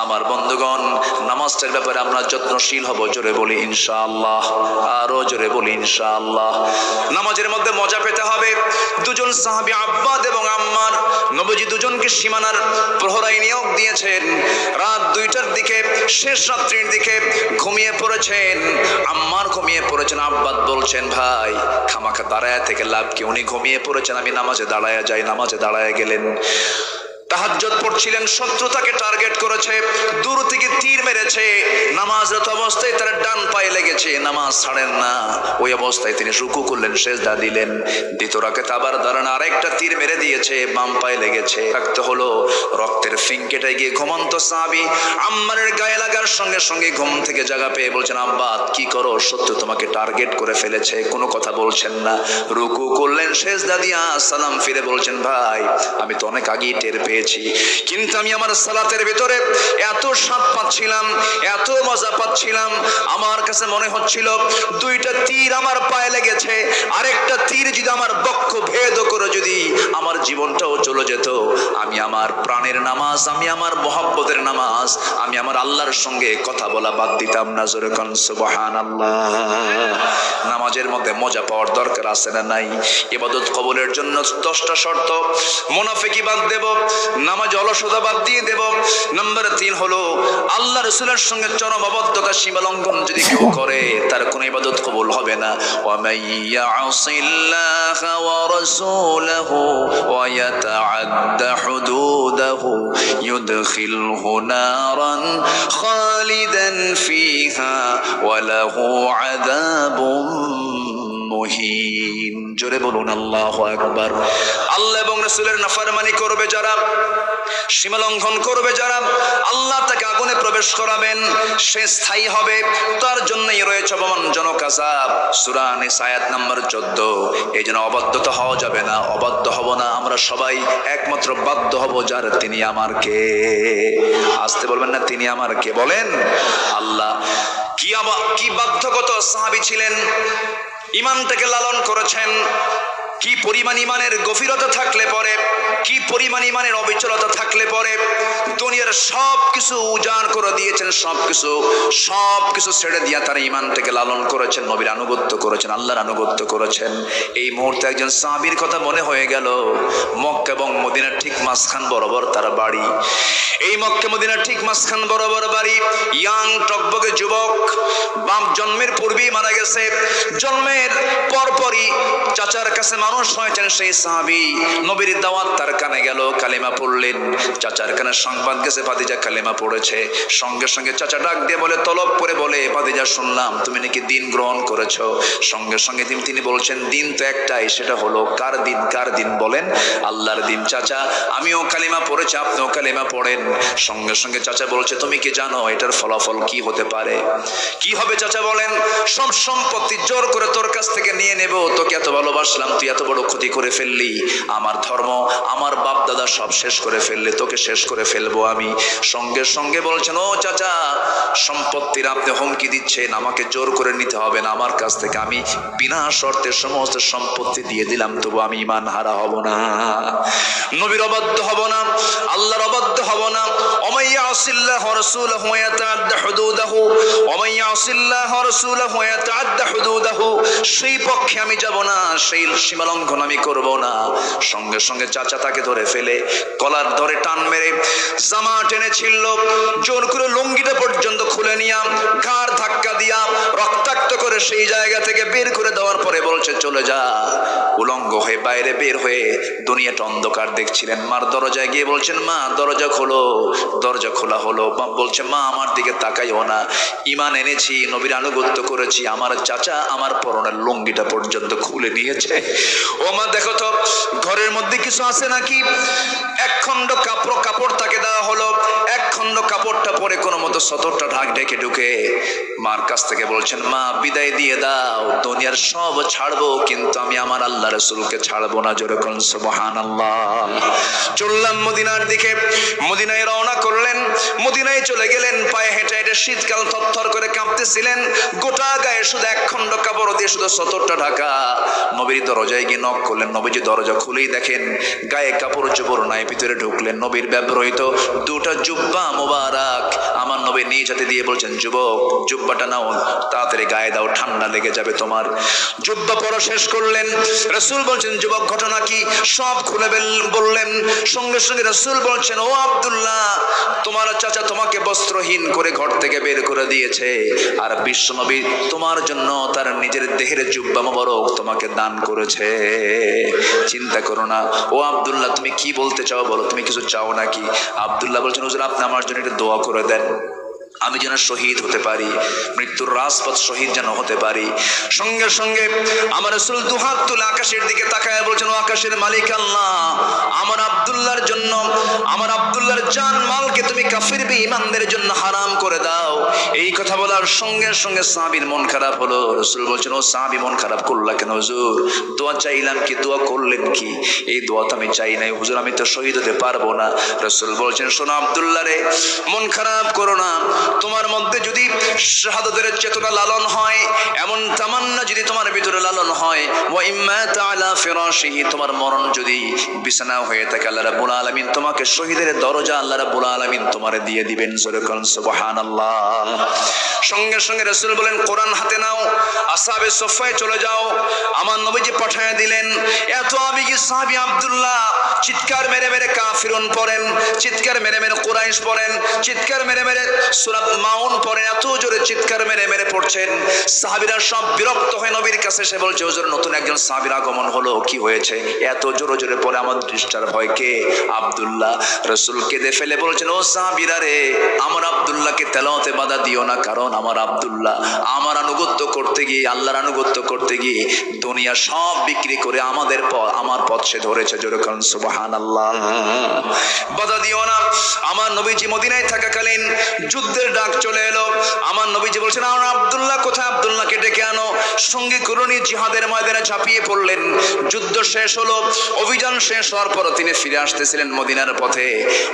আমার বন্ধুগণ, নামাজটার ব্যাপারে আমরা যত্নশীল হব, জোরে বলি ইনশাআল্লাহ, আরো জোরে বলি ইনশাআল্লাহ। নামাজের মধ্যে মজা পেতে হবে। দুজন সাহাবী আব্বাদ এবং আম্মার, নবীজি দুজনকে সীমানার প্রহরায় নিয়োগ দিয়েছেন। রাত 2টার দিকে, শেষ রাত্রির দিকে ঘুমিয়ে পড়েছেন। আম্মার ঘুমিয়ে পড়েছেন। আব্বাদ বলছেন, ভাই খামাখা দাঁড়ায় থেকে লাভ কি, উনি ঘুমিয়ে পড়েছেন, আমি নামাজে দাঁড়ায় যাই। নামাজে দাঁড়ায় গেলেন। তাহাজ্জুদ পড়ছিলেন, শত্রু তাকে টার্গেট করেছে, দূর থেকে তীর মেরেছে। নামাজরত অবস্থায় তার ডান পায়ে লেগেছে, নামাজ ছাড়েন না। ওই অবস্থায় তিনি রুকু করলেন, সিজদা দিলেন। দ্বিতীয় রাকাতে আবার দাঁড়ান, আরেকটা তীর মেরে দিয়েছে, বাম পায়ে লেগেছে। থাকতে হলো রক্তের ফিঙ্কেটে গিয়ে ঘুমন্ত সাহাবী আম্মারের গায়ে লাগার সঙ্গে সঙ্গে ঘুম থেকে জাগা পেয়ে বলছেন, আব্বা কি করো, শত্রু তোমাকে টার্গেট করে ফেলেছে। কোনো কথা বলছেন না, রুকু করলেন, সিজদা দিয়া সালাম ফিরে বলছেন, ভাই আমি তো অনেক আগেই টের পেয়েছি, কিন্তু আমি আমার সালাতের ভিতরে এত স্বাদ পাচ্ছিলাম, এত মজা পাচ্ছিলাম, আমার কাছে মনে হচ্ছিল 2টা তীর আমার পায়ে লেগেছে, আরেকটা তীর যদি আমার বক্ষ ভেদ করে যদি আমার জীবনটাও চলে যেত, আমি আমার প্রাণের নামাজ, আমি আমার মহব্বতের নামাজ, আমি আমার আল্লাহর সঙ্গে কথা বলা বাদ দিতাম না। জোরে কোন সুবহানাল্লাহ। নামাজের মধ্যে মজা পাওয়ার দরকার আছে না নাই? ইবাদত কবুলের জন্য 10টা শর্ত। মুনাফিকি বাদ দেব, নামাজ অলসতা বাদ দিয়ে দেব। নাম্বার 3 হলো আল্লাহ রাসূলের সঙ্গে চরম অবাধ্যতা, সীমা লঙ্ঘন যদি কেউ করে, তার কোনো ইবাদত কবুল হবে না। ওয়া মাইয়াসিল্লাহা ওয়া রাসূলাহু ওয়া ইয়াতাআদ্দা হুদুদাহু ইউদখিলহু নারান খালিদান ফিহা ওয়া লাহু আযাবুম মুহিন। জোরে বলুন আল্লাহু আকবার। আল্লাহ এবং রাসূলের নাফরমানি করবে যারা, সীমা লঙ্ঘন করবে যারা, আল্লাহ তাকে আগুনে প্রবেশ করাবেন, সে স্থায়ী হবে, তার জন্যই রয়েছে অপমানজনক আযাব। সূরা নিসা আয়াত নাম্বার 14। এই জন্য অবাধ্যতা হওয়া যাবে না, অবাধ্য হব না। আমরা সবাই একমাত্র বাধ্য হব যার, তিনি আমার কে। আসতে বলবেন না, তিনি আমার কে, বলেন আল্লাহ। কি বাধ্যগত সাহাবী ছিলেন, ইমানটাকে লালন করেছেন। কি পরিমাণ ইমানের গভীরতা থাকলে পরে, কি পরিমাণ ইমানের অবিচলতা থাকলে পরে দুনিয়ার সব কিছু উজাড় করে দিয়েছেন, সব কিছু ছেড়ে দিয়া তারা ইমানটাকে লালন করেছেন, নবীর আনুগত্য করেছেন, আল্লাহর আনুগত্য করেছেন। এই মুহূর্তে একজন সাহাবীর কথা মনে হয়ে গেল। মক্কা এবং মদিনার ঠিক মাঝখান বরাবর তার বাড়ি। এই মক্কা মদিনার ঠিক মাঝখান বরাবর বাড়ি। ইয়াং টকবকে যুবক, বাপ জন্মের পূর্বেই মারা গেছে, জন্মের পরপরই চাচার কাছে মানুষ হয়েছেন সেই সাহাবী। নবীর দাওয়াত তার কানে গেল, কালেমা পড়লেন। চাচার কানে সংবাদ গেছে ভাতিজা কালেমা পড়েছে। সঙ্গে সঙ্গে চাচা ডাক দিয়ে বলে, তলব করে বলে, ভাতিজা শুনলাম তুমি নাকি দিন গ্রহণ করেছো। সঙ্গে সঙ্গে তিনি বলছেন, দিন তো একটাই, সেটা হলো কার দিন? কার দিন বলেন? আল্লাহর দিন। চাচা আমিও কালেমা পড়েছি, আপনিও কালেমা পড়েন। সঙ্গে সঙ্গে চাচা বলছে, তুমি কি জানো এটার ফলাফল কি হতে পারে? কি হবে চাচা বলেন? সব সম্পত্তি জোর করে তোর কাছ থেকে নিয়ে নেব, তোকে এত ভালোবাসলাম, তুই এত বড় ক্ষতি করে ফেললি, আমার ধর্ম আমার বাপ দাদা সব শেষ করে ফেললে, তোকে শেষ করে ফেলবো আমি। সঙ্গে সঙ্গে বলছেন, ও চাচা, সম্পত্তির আপনি হুমকি দিচ্ছেন, আমাকে জোর করে নিতে হবে না আমার কাছ থেকে, আমি বিনা শর্তে সমস্ত সম্পত্তি দিয়ে দিলাম, তবু আমি ঈমান হারা হব না, নবীর অবাধ্য হব না, আল্লাহর অবাধ্য হব না। ওমাই ইয়াসিল্লাহ ওয়া রাসূলাহু ওয়া ইয়াতাআদ্দা হুদুদাহু, ওমাই ইয়াসিল্লাহ ওয়া রাসূলাহু ওয়া ইয়াতাআদ্দা হুদুদাহু, সেই পক্ষে আমি যাব না, সেই সীমা লঙ্ঘন আমি করব না। সঙ্গে সঙ্গে চাচা তাকে ধরে ফেলে কলার ধরে টান মেরে জামা টেনে ছিড়ল, জোর করে লুঙ্গিটা পর্যন্ত খুলে নিয়া ঘাড় ধাক্কা দিয়া রক্তাক্ত করে সেই জায়গা থেকে বের করে দেওয়ার পরে বলছে, চলে যা। উলঙ্গ হয়ে বাইরে বের হয়ে দুনিয়াটা অন্ধকার দেখছিলেন, মার দরজায় গিয়ে বলছেন, মা দরজা খোলো। দরজা খোলা হলো, বলছে, মা আমার দিকে তাকাইও না, ঈমান এনেছি, নবীর আনুগত্য করেছি, আমার চাচা আমার পরনের লুঙ্গিটা পর্যন্ত খুলে নিয়েছে। ও মা দেখো তো ঘরের মধ্যে কিছু আছে নাকি। এক খণ্ড কাপড় তাকে দেওয়া হলো, এক খণ্ড কাপড়টা পরে কোনো মতো সতরটা ঢাক ঢেকে ঢুকে মার কাছ থেকে বলছেন, মা বিদায় দিয়ে দাও, দুনিয়ার সব ছাড়বো কিন্তু আমি আমার আল্লাহ রাসূলকে ছাড়বো না। জোরে কোন সুবহানাল্লাহ। চললাম মদিনার দিকে, মদিনায় রওনা করলেন, মদিনায় চলে গেলেন, পায়ে হেঁটে হেঁটে শীতকাল থরথর করে কাঁপতেছিলেন, গোটা গায়ে শুধু এক খণ্ড কাপড় দিয়ে শুধু সতরটা ঢাকা। নবীর দরজায় গিয়ে নক করলেন, নবীজি দরজা খুলেই দেখেন গায়ে কাপড় চোপড় নাই, ভিতরে ঢুকলেন, নবীর ব্যবহৃত দুটা জুব্বা মোবারক আমার নবী নিয়ে যেতে দিয়ে বলছেন, যুবক জুব্বাটা নাও, তাড়াতাড়ি গায়ে দাও, ঠান্ডা লেগে যাবে তোমার। জুব্বা পরা শেষ করলেন, রাসূল বলছেন, যুবক ঘটনা কি? সব খুলে বললেন। সঙ্গে সঙ্গে রাসূল বলছেন, ও আব্দুল্লাহ, তোমার চাচা তোমাকে বস্ত্রহীন করে ঘর থেকে বের করে দিয়েছে, আর বিশ্বনবী তোমার জন্য তার নিজের দেহের জুব্বা মোবারক তোমাকে দান করেছে, চিন্তা করো না। ও আব্দুল্লাহ, তুমি কি বলতে চাও বলো, তুমি কিছু চাও নাকি? আব্দুল্লাহ বলছেন, হুজুর আপনি আমার জন্য একটা দোয়া করে দেন, আমি যেন শহীদ হতে পারি, মৃত্যুর রাজপথ শহীদ যেন হতে পারি। সঙ্গে সঙ্গে আমার রাসূল দুহাত তুলে আকাশের দিকে তাকায় বলছেন, ও আকাশের মালিক আল্লাহ, আমার আব্দুল্লাহর জন্য, আমার আব্দুল্লাহর জান মালকে তুমি কাফির বেঈমানদের জন্য হারাম করে দাও। এই কথা বলার সঙ্গে সঙ্গে সাহাবীর মন খারাপ হলো। রাসূল বলছেন, ও সাহাবী মন খারাপ করলা কেন হুজুর? দোয়া চাইলাম কি, দোয়া করলেন কি? এই দোয়া তো আমি চাই নাই হুজুর, আমি তো শহীদ হতে পারবো না। রাসূল বলছেন, শোনো আব্দুল্লাহ রে, মন খারাপ করো না, তোমার মধ্যে যদি শাহাদাতের চেতনা লালন হয়, এমন তামান্না যদি তোমার ভিতরে লালন হয়, ওয়া ইম্মা তাআলা ফিরাশিহি, তোমার মরণ যদি বিছানা হয়ে থাকে, আল্লাহ রাব্বুল আলামিন তোমাকে শহীদের দরজা আল্লাহ রাব্বুল আলামিন তোমারে দিয়ে দিবেন। জোরে বলেন সুবহানাল্লাহ। সঙ্গে সঙ্গে রাসূল বলেন, কোরআন হাতে নাও, আসহাবে সুফফায় চলে যাও। আমার নবীজি পাঠিয়ে দিলেন। এত আবেগী সাহাবী আব্দুল্লাহ চিৎকার মেরে মেরে কাফিরুন পড়েন, চিৎকার মেরে মেরে কুরাইশ পড়েন, চিৎকার মেরে মেরে সূরা মাউন পড়েন, এত জোরে চিৎকার মেরে মেরে পড়ছেন। সাহাবীরা সব বিরক্ত হয়ে নবীর কাছে এসে বলছে, হুজুর নতুন একজন সাহাবীর আগমন হলো, কি হয়েছে? এত জোরে জোরে পড়ে আমার দৃষ্টার ভয় কে? আব্দুল্লাহ। রাসূল কেঁদে ফেলে বলছেন, ও সাহাবীরা রে, আমার আব্দুল্লাহকে তেলাওয়াতে বাধা দিও না, কারণ আমার আব্দুল্লাহ আমার আনুগত্য করতে গিয়ে, আল্লাহর আনুগত্য করতে গিয়ে দুনিয়া সব বিক্রি করে আমার পথ সে ধরেছে। জোরে কারণ সুবহানাল্লাহ। বাধা দিও না। আমার নবীজি মদিনায় থাকাকালীন যুদ্ধের ডাক চলে এলো। আমার নবীজি বলছেন, আমার আব্দুল্লাহ কোথায়? আব্দুল্লাহকে ডেকে আনো। সঙ্গে করুনি জিহাদের ময়দানে ঝাঁপিয়ে পড়লেন। যুদ্ধ শেষ হলো, অভিযান শেষ হওয়ার পর তিনি ফিরে আসতেছিলেন মদিনার পথে।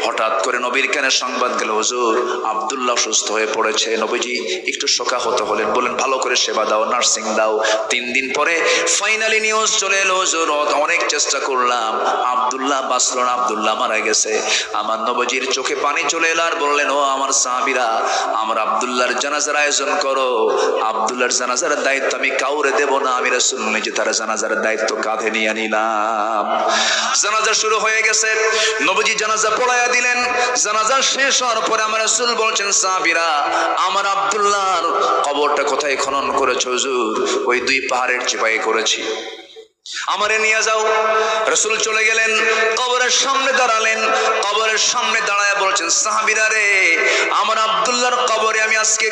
হঠাৎ করে নবীর কানে সংবাদ গেল, হুজুর আব্দুল্লাহ সুস্থ হয়ে পড়েছে। নবীজি একটু শোকাহত হলেন, বলেন ভালো করে সেবা দাও, নার্সিং দাও। 3 দিন পরে ফাইনালি নিউজ চলে এলো, হুজুর অনেক চেষ্টা করলাম, আব্দুল্লাহ বাঁচল না, আব্দুল্লাহ মারা গেছে। আমার নবীজির চোখে পানি চলে এলো, আর বললেন, ও আমার সাহাবীরা, আমার আব্দুল্লাহর জানাজার আয়োজন করো। আব্দুল্লাহর জানাজার দায়িত্ব আমি কাউরে দেব না, আমি রাসূল নিজে তার জানাজার দায়িত্ব কাঁধে নিয়ে নিলাম। জানাজা শুরু হয়ে গেছে, নবীজি জানাজা পড়ায়া দিলেন। জানাজা শেষ হওয়ার পরে আমার রাসূল বলছেন, সাহাবীরা, আমার আব্দুল্লাহর কবরটা কোথায় খনন করেছো হুজুর? ওই 2 পাহাড়ের চিপায় করেছি, আমারে নিয়ে যাও। রাসূল চলে গেলেন, কবরের সামনে দাঁড়ালেন। কবরের সামনে দাঁড়ায় বলছেন, সাহাবীরা রে, আমার আব্দুল্লাহর কবরে আমি আজকে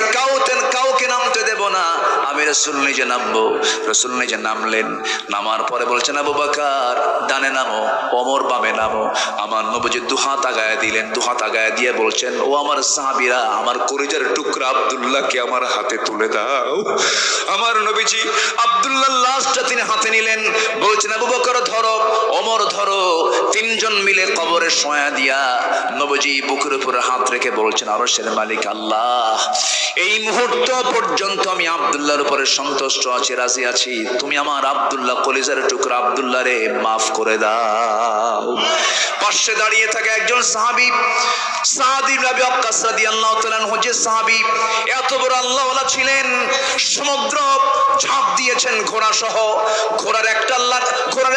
কাউকে নামতে দেব না, আমি রাসূল নিজে নামবো। রাসূল নিজে নামলেন, নামার পরে বলছেন আবু বকর ডানে নামো, ওমর বামে নামো। আমার নবীজি দুহাত আগায় দিলেন, দুহাত আগায় দিয়ে বলছেন ও আমার সাহাবীরা, আমার কলিজার টুকরা আব্দুল্লাহকে আমার হাতে তুলে দাও। আমার নবীজি আব্দুল্লাহর লাশটা তিনি হাতে নিলেন, বলছেন আবু বকর ধরো, ওমর ধরো। তিনজন মিলে কবরে শোয়া দিয়া নবীজি বুকের উপরে হাত রেখে বলছেন আরশের মালিক আল্লাহ, এই মুহূর্ত পর্যন্ত আমি আব্দুল্লাহর উপরে সন্তুষ্ট আছি, রাজি আছি। তুমি আমার আব্দুল্লাহ কলিজার টুকরা আব্দুল্লাহ রে মাফ করে দাও। পাশে দাঁড়িয়ে থাকা একজন সাহাবী সাদ ইবনে আবি ওয়াক্কাস রাদিয়াল্লাহু তাআলা আনহু, যে সাহাবী এত বড় আল্লাহওয়ালা ছিলেন, সমুদ্র ঝাঁপ দিয়েছেন ঘোড়া সহ, ঘোড়ার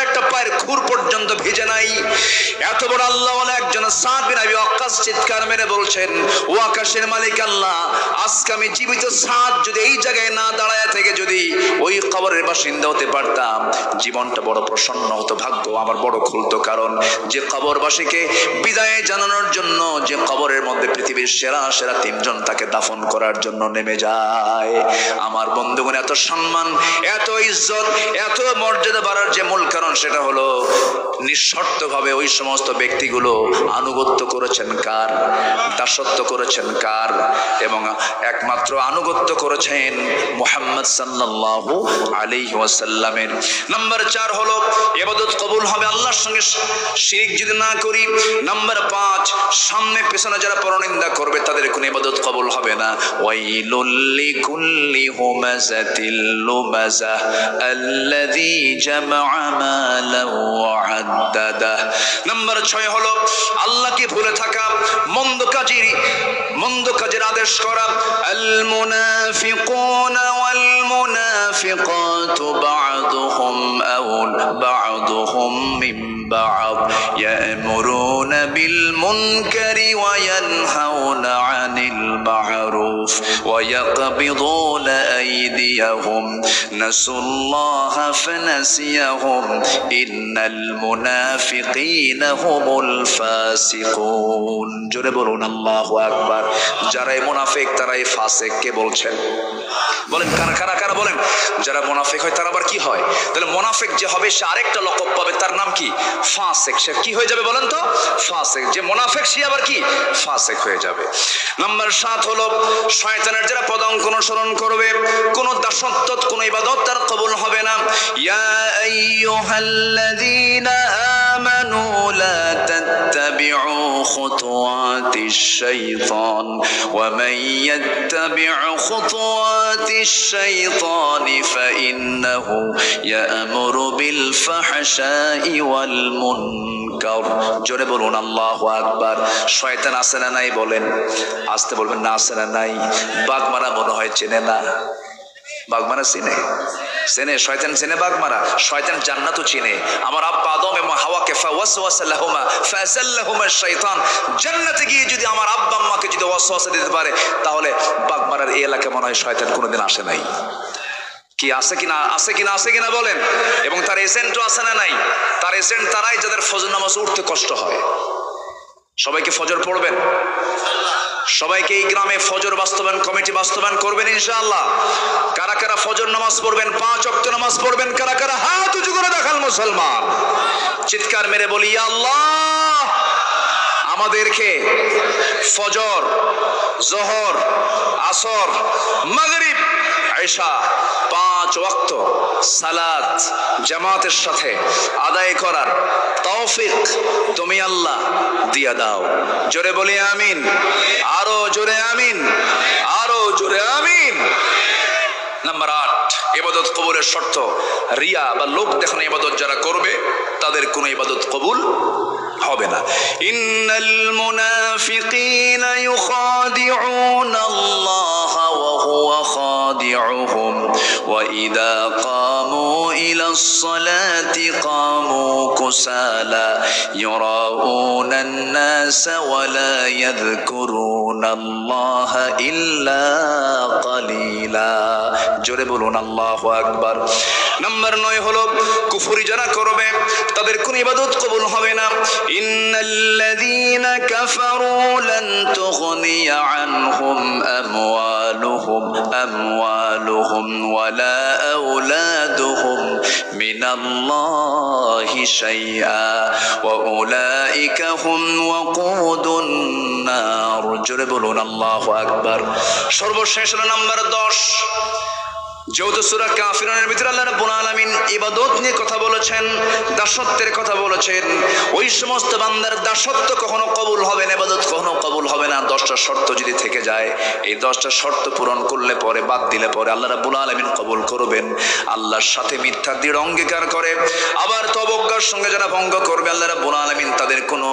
একটা পায়ের খুর পর্যন্ত ভিজে নাই। এত বড় আল্লাহওয়ালা একজন সাদ বিন আবি ওয়াক্কাস চিৎকার মেরে বলছেন ও আকাশের মালিক আল্লাহ, আজকে আমি জীবিত সাদ যদি এই জায়গায় না দাঁড়ায় থেকে যদি ওই কবরের বাসিন্দা হতে পারতাম, জীবনটা বড় প্রসন্ন হতো, ভাগ্য আমার বড় খুলতো। কারণ যে কবরবাসীকে বিদায় জানানোর জন্য যে কবরের মধ্যে পৃথিবীর সেরা সেরা তিনজন তাকে দাফন করার জন্য নেমে যায়। আমার বন্ধুগণ, এত সম্মান, এত ইজ্জত, এত মর্যাদা বাড়ার যে মূল কারণ সেটা হলো নিঃশর্তভাবে ওই সমস্ত ব্যক্তিগুলো আনুগত্য করেছেন কার, দাসত্ব করেছেন কার, এবং একমাত্র আনুগত্য করেছেন মুহাম্মদ সাল্লাল্লাহু আলাইহি ওয়াসাল্লামের। নাম্বার 4 হলো ইবাদত কবুল হবে আল্লাহর সঙ্গে শিরক যদি না করি। নাম্বার 5, সামনে পেছনে যারা পরনিন্দা করবে তাদের কোনো ইবাদত কবুল হবে না। ওয়াইলুল লিকুল্লি হুমাযাতিল লুমাযাহ আল্লাযী জামাআ মালান ওয়া আদ্দাদা। নাম্বার 6 হলো আল্লাহকে ভুলে থাকা, মন্দ কাজের আদেশ করা। আল মুনাফিকুনা ওয়াল মুনাফিকাতু বা'দুহুম মিন বা'দ ইয়ামুরুনা বিল মুনকারি ওয়া ইয়ানহাউনা আনিল মা'রুফ ওয়া ইয়াকবিদুনা আইদিয়াহুম নাসুল্লাহা ফানাসিয়াহুম ইন্নাল মুনাফিকিনা হুমুল ফাসিকুন। জোরে বলুন আল্লাহু আকবার। যারাই মুনাফিক তারাই ফাসিক। কে বলছেন? বলেন কারা বলেন। যারা মুনাফিক হয় তারা আবার কি হয়? তাহলে মুনাফিক যে হবে সে আরেকটা লকব পাবে, তার নাম কি? ফাসিক। সে কি হয়ে যাবে বলেন তো? ফাসিক। যে মুনাফিক সে আবার কি? ফাসিক হয়ে যাবে। নাম্বার 7 হলো শয়তানের যারা পদাঙ্ক অনুসরণ করবে, কোন দাসত্ব কোন ইবাদত তার কবুল হবে না। ইয়া আইয়ুহাল্লাযীনা আমানু লা তাত্তাবিউ খুতুওয়াতিশ শাইতান ওয়া মান ইয়াত্তাবিউ খুতুওয়াতিশ শাইতানি ফাইন্নাহু ইয়া'মুরু বিল ফাহশাই ওয়াল মুনকার। জোরে বলুন আল্লাহু আকবার। শয়তান আছে না নাই বলেন? আসতে বলবেন না, আছে না নাই? বাগমারা মনে হয় চেনে না। বাগমারা চেনে? শয়তান চেনে বাগমারা? শয়তান জান্নাতও চিনে। আমার আব্বা আদম এবং হাওয়াকে ফাওয়াসওয়াসা লাহুমা ফাযাল্লাহুমা শাইতান, জান্নাতে গিয়ে যদি আমার আব্বা আম্মাকে যদি ওয়াসওয়াসা দিতে পারে, তাহলে বাগমারার এই এলাকায় মনে হয় শয়তান কোনোদিন আসে নাই। কি আছে কিনা বলেন? এবং তার এজেন্টও আছে না নাই? তার এজেন্ট তারাই যাদের ফজর নামাজ উঠতে কষ্ট হয়। সবাইকে ফজর পড়বেন? সবাইকে এই গ্রামে ফজর বাস্তবায়ন কমিটি বাস্তবায়ন করবেন ইনশাআল্লাহ। কারা কারা ফজর নামাজ পড়বেন, 5 ওয়াক্ত নামাজ পড়বেন? কারা কারা হাত উঁচু করে দেখান মুসলমান। চিৎকার মেরে বলি ইয়া আল্লাহ, আমাদেরকে ফজর, যোহর, আসর, মাগরিব, ইশা 5 ওয়াক্ত সালাত জামাতের সাথে আদায় করার তৌফিক তুমি আল্লাহ দিয়া দাও। জোরে বলি আমিন। আরো জোরে আমিন, আরো জোরে আমিন। নাম্বার 8, ইবাদত কবুলের শর্ত রিয়া বা লোক দেখানো ইবাদত যারা করবে তাদের কোনো ইবাদত কবুল হবে না। ইন্নাল মুনাফিকিনা ইউখাদিউনা আল্লাহ ওয়া হুয়া খাদিউহুম ওয়া ইযা কামু ইলাস সালাতি কামু কুসালা ইউরাউনা আন-নাস ওয়া লা ইয়াযকুরুনা আল্লাহ ইল্লা কালিলা। জোরে বলুন আল্লাহু আকবার। নাম্বার 9 হলো কুফরি যারা করবে তাদের কোন ইবাদত কবুল হবে না। ইন্নাল্লাযীনা কাফারু লান তুগনিয়া আনহুম আমওয়ালুহুম ওয়ালা আওলাদুহুম মিনাল্লাহি শাইআ ওয়া উলাইকা হুম ওয়াকুদুন নার। জোরে বলুন আল্লাহু আকবার। সর্বশেষ হলো নাম্বার 10। যেহেতু সূরা কাফিরুনের ভিতরে আল্লাহ রাব্বুল আলামিন ইবাদত নিয়ে কথা বলেছেন, দাসত্বের কথা বলেছেন, ওই সমস্ত বান্দার দাসত্ব কখনো কবুল হবে না, ইবাদত কখনো কবুল হবে না 10টা শর্ত যদি থেকে যায়। এই 10টা শর্ত পূরণ করলে পরে, বাদ দিলে পরে আল্লাহ রাব্বুল আলামিন কবুল করবেন। আল্লাহর সাথে মিথ্যা দৃঢ় অঙ্গীকার করে আবার তবজ্ঞার সঙ্গে যারা ভঙ্গ করবে আল্লাহ রাব্বুল আলামিন তাদের কোনো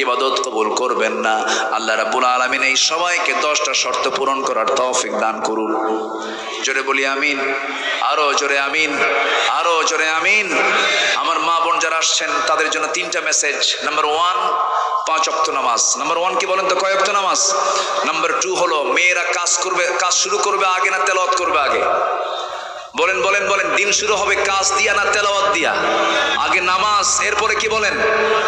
ইবাদত কবুল করবেন না। আল্লাহ রাব্বুল আলামিন এই সবাইকে 10টা শর্ত পূরণ করার তৌফিক দান করুন। জোরে বলি আমিন, আরো জোরে আমিন, আরো জোরে আমিন। আমার মা বোন যারা আসছেন তাদের জন্য 3টা মেসেজ। নাম্বার 1, 5 ওয়াক্ত নামাজ। নাম্বার 1 কি বলেন তো, কয় ওয়াক্ত নামাজ? নাম্বার 2 হলো মেয়েরা কাজ শুরু করবে আগে না তেলাওয়াত করবে আগে? বলেন বলেন বলেন, দিন শুরু হবে কাজ দিয়া না তেলাওয়াত দিয়া? আগে নামাজ, এরপরে কি বলেন?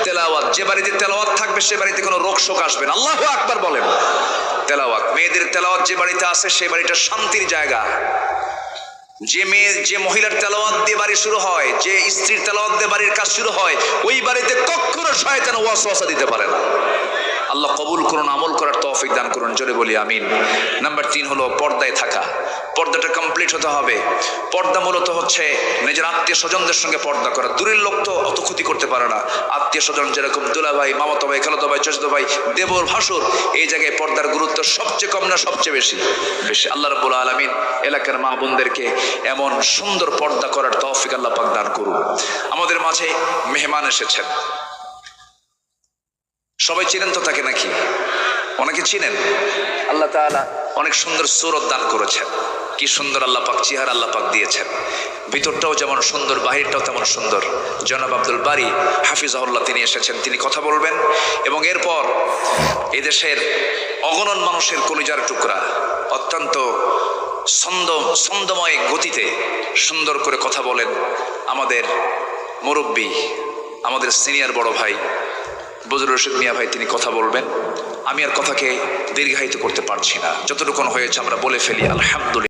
তেলাওয়াত। যে বাড়িতে তেলাওয়াত থাকবে সে বাড়িতে কোনো রোগ শোক আসবে না। আল্লাহু আকবার বলেন। তেলাওয়াত, মেয়েদের তেলাওয়াত যে বাড়িতে আছে সেই বাড়িটা শান্তির জায়গা। যে মহিলার তেলাওয়াত দিয়ে বাড়ি শুরু হয়, যে স্ত্রীর তেলাওয়াত দিয়ে বাড়ির কাজ শুরু হয়, ওই বাড়িতে কখনো শয়তান ওয়াসওয়াসা দিতে পারে না। আল্লাহ কবুল করুন, আমল করার তৌফিক দান করুন। জোরে বলি আমিন। নাম্বার 3 হলো পর্দায় থাকা। পর্দাটা কমপ্লিট হতে হবে। পর্দা মূলত হচ্ছে নিজের আত্মীয় স্বজনদের সঙ্গে পর্দা করা। দূরের লোক তো অত ক্ষতি করতে পারে না, আত্মীয় স্বজন যেরকম দুলা ভাই, মামাতো ভাই, খালাতো ভাই, চাচাতো ভাই, দেবর, ভাসুর, এই জায়গায় পর্দার গুরুত্ব সবচেয়ে কম না সবচেয়ে বেশি? বেশি। আল্লাহ রাব্বুল আলামিন এলাকার মা বোনদেরকে এমন সুন্দর পর্দা করার তৌফিক আল্লাহ পাক দান করুন। আমাদের মাঝে মেহমান এসেছেন, সবাই চিনেন তো তাকে নাকি? অনেকে চিনেন। আল্লাহ তাআলা অনেক সুন্দর সূরত দান করেছেন। কি সুন্দর আল্লাহ পাক চেহারা আল্লাহ পাক দিয়েছেন। ভিতরটাও যেমন সুন্দর, বাহিরটাও তেমন সুন্দর। জনাব আব্দুল বারী হাফিজাহুল্লাহ তিনি এসেছেন, তিনি কথা বলবেন এবং এরপর এদেশের অগণন মানুষের কলিজার টুকরা অত্যন্ত ছন্দময় গতিতে সুন্দর করে কথা বলেন আমাদের মুরব্বী, আমাদের সিনিয়র বড় ভাই বজরুল রশিদ মিয়া ভাই, তিনি কথা বলবেন। আমি আর কথাকে দীর্ঘায়িত করতে পারছি না, যতটুকু হয়েছে আমরা বলে ফেলি আলহামদুলিল্লাহ।